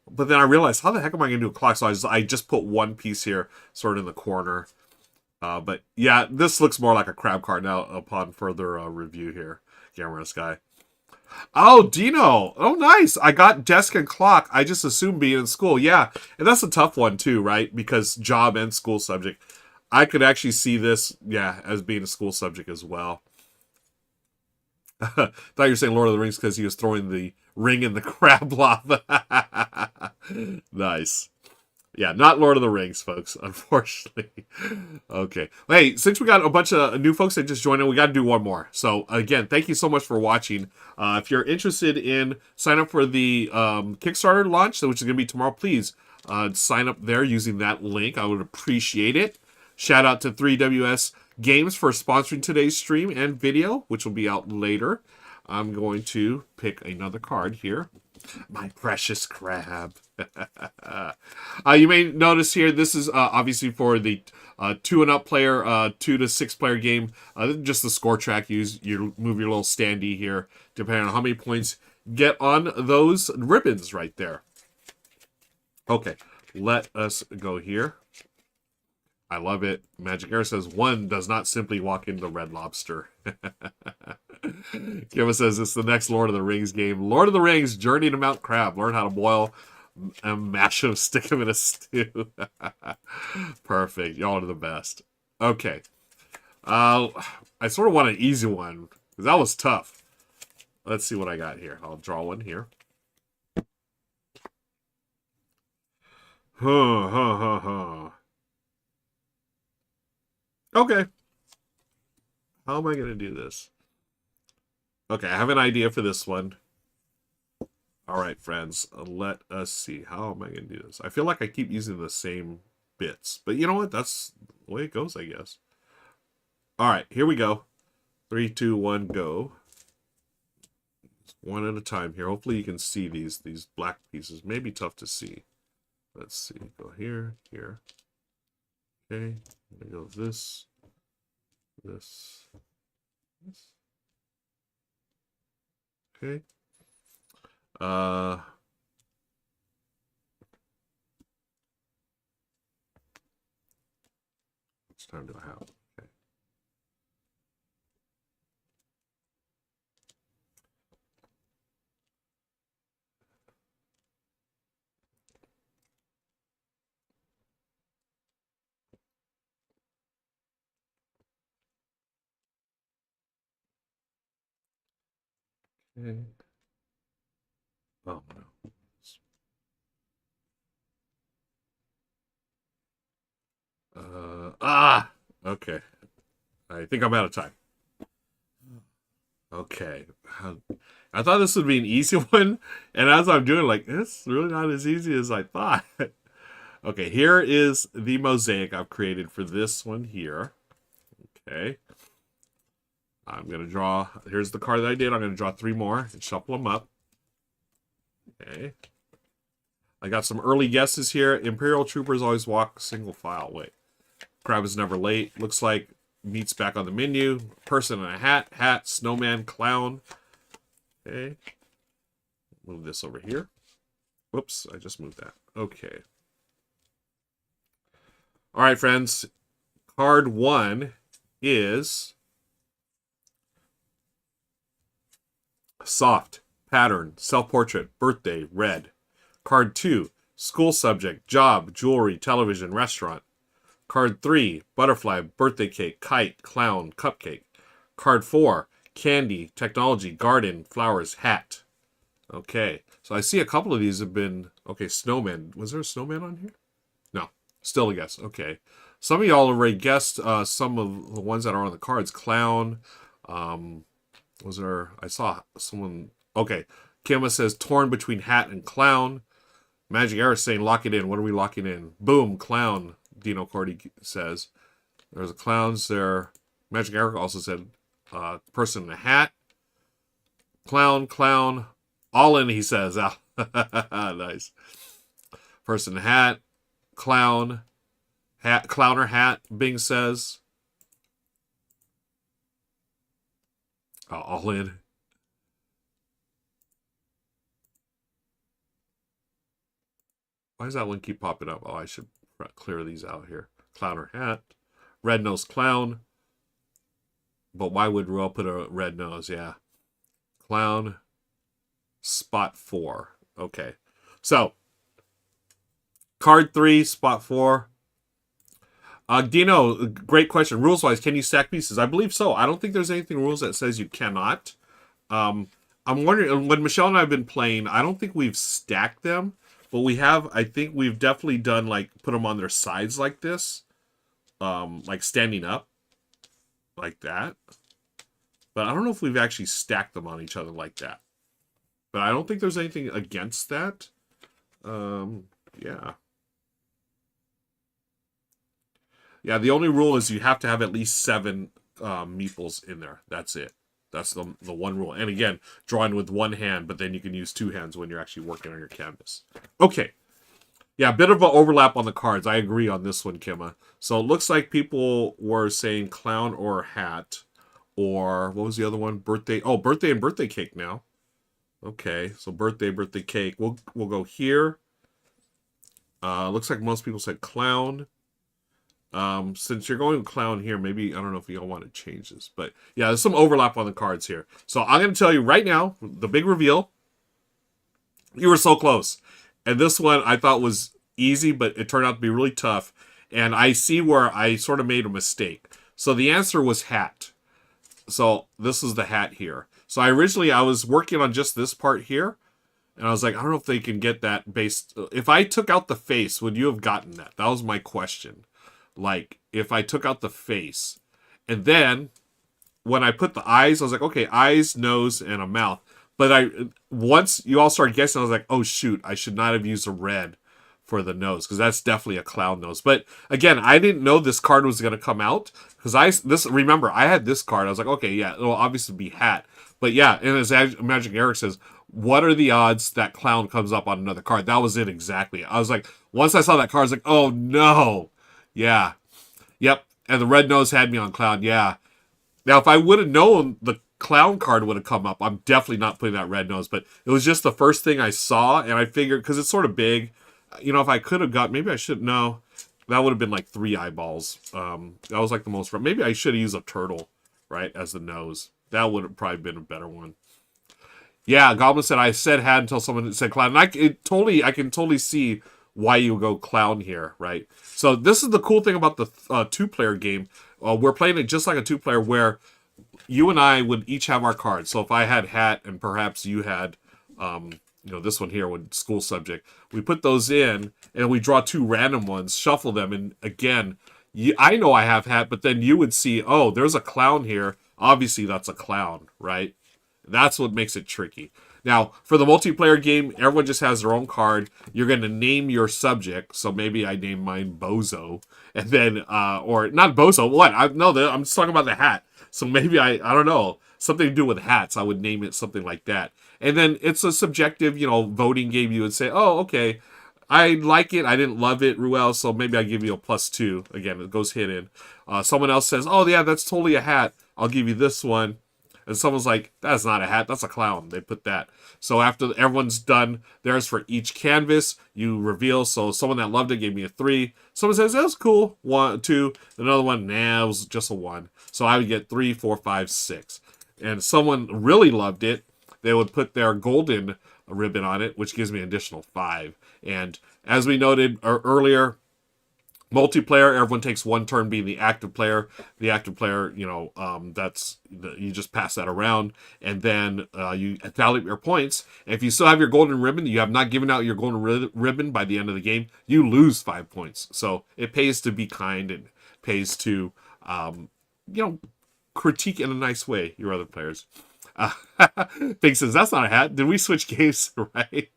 but then I realized, how the heck am I going to do a clock? So I just put one piece here, sort of in the corner. But yeah, this looks more like a crab car now upon further review here. Camera Sky. Oh, Dino. Oh, nice. I got desk and clock. I just assumed being in school. Yeah. And that's a tough one, too, right? Because job and school subject. I could actually see this, yeah, as being a school subject as well. Thought you were saying Lord of the Rings because he was throwing the ring in the crab lava. Nice. Yeah, not Lord of the Rings, folks, unfortunately. Okay. Hey, since we got a bunch of new folks that just joined in, we got to do one more. So, again, thank you so much for watching. If you're interested in sign up for the Kickstarter launch, which is going to be tomorrow, please sign up there using that link. I would appreciate it. Shout out to 3WS Games for sponsoring today's stream and video, which will be out later. I'm going to pick another card here. My precious crab. You may notice here, this is obviously for the 2 and up player, 2 to 6 player game. Just the score track. You move your little standee here, depending on how many points get on those ribbons right there. Okay, let us go here. I love it. Magic Air says, one does not simply walk into Red Lobster. Kevin says, it's the next Lord of the Rings game. Lord of the Rings, Journey to Mount Crab. Learn how to boil and mash them, stick them in a stew. Perfect. Y'all are the best. Okay. I sort of want an easy one, because that was tough. Let's see what I got here. I'll draw one here. Okay. How am I going to do this? Okay, I have an idea for this one. All right, friends, let us see. How am I going to do this? I feel like I keep using the same bits, but you know what? That's the way it goes, I guess. All right, here we go. 3, 2, 1, go. One at a time here. Hopefully you can see these black pieces. Maybe tough to see. Let's see. Go here, here. Okay, I'm going to go this, this. Okay. Which time do I have? Okay. Okay. Oh no. Okay. I think I'm out of time. Okay. I thought this would be an easy one, and as I'm doing, like, it's really not as easy as I thought. Okay, here is the mosaic I've created for this one here. Okay. I'm going to draw, here's the card that I did. I'm going to draw 3 more and shuffle them up. Okay. I got some early guesses here. Imperial troopers always walk single file. Wait. Crab is never late. Looks like meat's back on the menu. Person in a hat, snowman, clown. Okay. Move this over here. Whoops, I just moved that. Okay. All right, friends. Card 1 is soft, pattern, self-portrait, birthday, red. Card 2, School subject, job, jewelry, television, restaurant. Card 3, butterfly, birthday cake, kite, clown, cupcake. Card 4, candy, technology, garden, flowers, hat. Okay, so I see a couple of these have been... Okay, snowman. Was there a snowman on here? No, still a guess. Okay. Some of y'all already guessed some of the ones that are on the cards. Clown. Was there... I saw someone... Okay, Kima says torn between hat and clown. Magic Eric saying lock it in. What are we locking in? Boom, clown, Dino Cordy says. There's a clowns there. Magic Eric also said person in a hat. Clown, clown. All in, he says. Nice. Person in a hat. Clown. Hat. Clowner hat, Bing says. All in. Why does that one keep popping up? Oh, I should clear these out here. Clowner hat. Red nose clown. But why would Ruel put a red nose? Yeah. Clown. Spot 4. Okay. So, card 3, spot 4. Dino, great question. Rules-wise, can you stack pieces? I believe so. I don't think there's anything rules that says you cannot. I'm wondering, when Michelle and I have been playing, I don't think we've stacked them. But we have, I think we've definitely done, like, put them on their sides like this. Like standing up. Like that. But I don't know if we've actually stacked them on each other like that. But I don't think there's anything against that. Yeah. Yeah, the only rule is you have to have at least 7 meeples in there. That's it. That's the one rule. And again, drawing with one hand, but then you can use 2 hands when you're actually working on your canvas. Okay. Yeah, a bit of an overlap on the cards. I agree on this one, Kima. So it looks like people were saying clown or hat. Or, what was the other one? Birthday. Oh, birthday and birthday cake now. Okay, so birthday cake. We'll go here. Looks like most people said clown. Since you're going clown here, maybe, I don't know if y'all want to change this. But, yeah, there's some overlap on the cards here. So I'm going to tell you right now, the big reveal. You were so close. And this one I thought was easy, but it turned out to be really tough. And I see where I sort of made a mistake. So the answer was hat. So this is the hat here. So I was working on just this part here. And I was like, I don't know if they can get that based. If I took out the face, would you have gotten that? That was my question. Like, if I took out the face. And then, when I put the eyes, I was like, okay, eyes, nose, and a mouth. But once you all started guessing, I was like, oh, shoot, I should not have used a red for the nose. Because that's definitely a clown nose. But, again, I didn't know this card was going to come out. Because remember, I had this card. I was like, okay, yeah, it'll obviously be hat. But, yeah, and as Magic Eric says, what are the odds that clown comes up on another card? That was it exactly. I was like, once I saw that card, I was like, oh, no. Yeah. Yep. And the red nose had me on clown. Yeah. Now, if I would have known the clown card would have come up, I'm definitely not putting that red nose. But it was just the first thing I saw, and I figured, because it's sort of big, you know, if I could have got, maybe I should, no. That would have been like 3 eyeballs. That was like the most, maybe I should have used a turtle, right, as the nose. That would have probably been a better one. Yeah, Goblin said, I said hat until someone said clown. And I can totally see why you go clown here, right? So this is the cool thing about the 2-player game. We're playing it just like a 2-player where you and I would each have our cards. So if I had hat and perhaps you had, this one here with school subject, we put those in and we draw 2 random ones, shuffle them, and again, I know I have hat, but then you would see, oh, there's a clown here. Obviously, that's a clown, right? That's what makes it tricky. Now, for the multiplayer game, everyone just has their own card. You're going to name your subject. So maybe I name mine Bozo. And then, or not Bozo, what? I'm just talking about the hat. So maybe I don't know, something to do with hats. I would name it something like that. And then it's a subjective, voting game. You would say, oh, okay, I like it. I didn't love it, Ruel, so maybe I give you a +2. Again, it goes hidden. Someone else says, oh, yeah, that's totally a hat. I'll give you this one. And someone's like, that's not a hat, that's a clown. They put that. So after everyone's done theirs for each canvas, you reveal. So someone that loved it gave me a 3. Someone says, that was cool. 1, 2. Another one, nah, it was just a 1. So I would get 3, 4, 5, 6. And someone really loved it. They would put their golden ribbon on it, which gives me an additional 5. And as we noted earlier, multiplayer, everyone takes one turn being the active player. The active player, you just pass that around, and then you tally your points. And if you still have your golden ribbon, you have not given out your golden ribbon by the end of the game, you lose 5 points. So it pays to be kind and pays to, critique in a nice way your other players. Big says, that's not a hat. Did we switch games, right?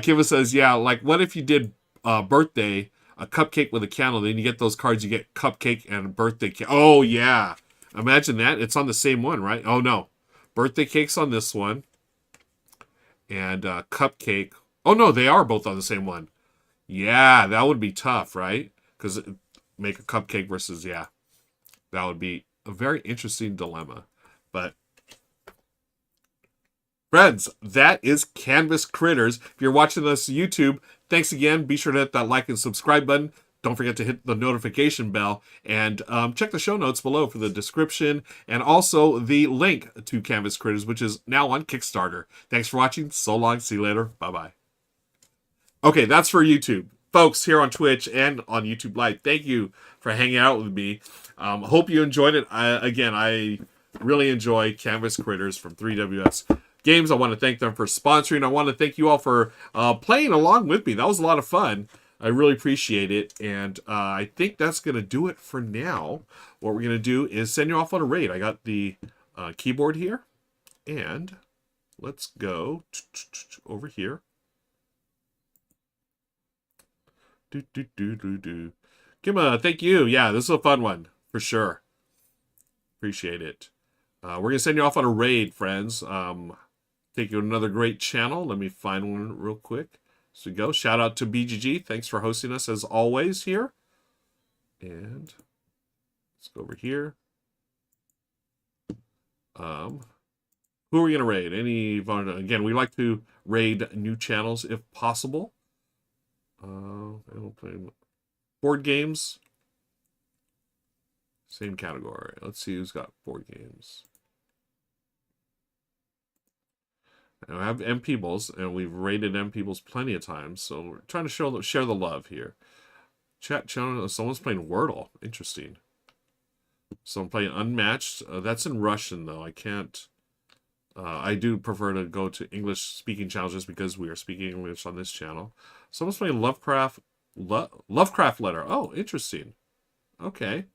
Kiva says, yeah, like what if you did birthday, a cupcake with a candle, then you get those cards, you get cupcake and birthday cake. Oh, yeah. Imagine that. It's on the same one, right? Oh, no. Birthday cake's on this one. And cupcake. Oh, no, they are both on the same one. Yeah, that would be tough, right? Because make a cupcake versus, yeah. That would be a very interesting dilemma. But friends, that is Canvas Critters. If you're watching this YouTube, thanks again. Be sure to hit that like and subscribe button. Don't forget to hit the notification bell. And check the show notes below for the description and also the link to Canvas Critters, which is now on Kickstarter. Thanks for watching. So long. See you later. Bye-bye. Okay, that's for YouTube. Folks here on Twitch and on YouTube Live, thank you for hanging out with me. Hope you enjoyed it. I really enjoy Canvas Critters from 3WS Games. I want to thank them for sponsoring. I want to thank you all for playing along with me. That was a lot of fun. I really appreciate it. And I think that's going to do it for now. What we're going to do is send you off on a raid. I got the keyboard here. And let's go over here. Kima, thank you. Yeah, this is a fun one for sure. Appreciate it. We're going to send you off on a raid, friends. Take you to another great channel. Let me find one real quick. So we go. Shout out to BGG. Thanks for hosting us as always here. And let's go over here. Who are we going to raid? Again, we like to raid new channels if possible. Board games. Same category. Let's see who's got board games. And I have M Peebles, and we've rated M Peebles plenty of times, so we're trying to share the love here. Chat channel. Someone's playing Wordle. Interesting. So I'm playing Unmatched. That's in Russian though. I can't. I do prefer to go to English speaking channels just because we are speaking English on this channel. Someone's playing Lovecraft Letter. Oh, interesting. Okay.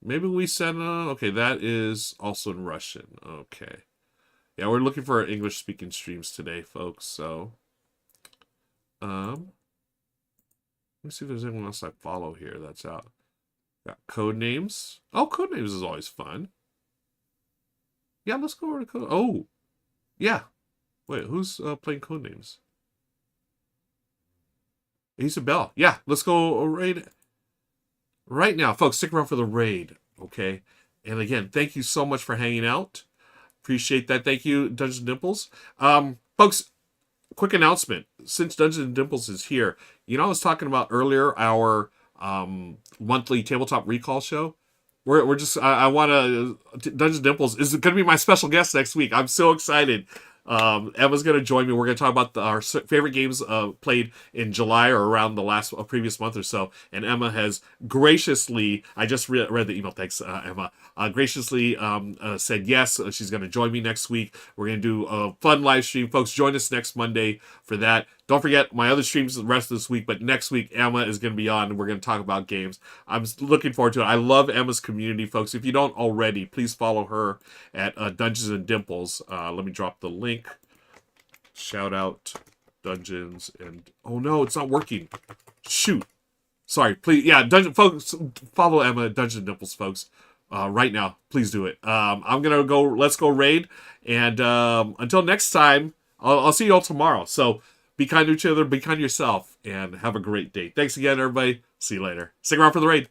Maybe we send okay, that is also in Russian. Okay. Yeah, we're looking for English speaking streams today, folks. So let me see if there's anyone else I follow here that's out. Got Codenames. Oh, Codenames is always fun. Yeah, let's go over to Code. Oh, yeah. Wait, who's playing Codenames? Isabel. Yeah, let's go raid right now. Folks, stick around for the raid, okay? And again, thank you so much for hanging out. Appreciate that. Thank you, Dungeons and Dimples. Folks, quick announcement. Since Dungeons and Dimples is here, I was talking about earlier our monthly tabletop recall show. We're just I want to Dungeons and Dimples is going to be my special guest next week. I'm so excited. Emma's going to join me. We're going to talk about our favorite games played in July or around the previous month or so. And Emma has graciously, I just read the email, thanks Emma, graciously said yes, she's going to join me next week. We're going to do a fun live stream. Folks, join us next Monday for that. Don't forget my other streams the rest of this week, but next week Emma is going to be on and we're going to talk about games. I'm looking forward to it. I love Emma's community, folks. If you don't already, please follow her at Dungeons and Dimples. Let me drop the link. Shout out Dungeons and... Oh no, it's not working. Shoot. Sorry, please. Yeah, folks, follow Emma at Dungeons and Dimples, folks. Right now, please do it. I'm going to go, let's go raid. And until next time, I'll see you all tomorrow. So be kind to each other, be kind to yourself, and have a great day. Thanks again, everybody. See you later. Stick around for the raid.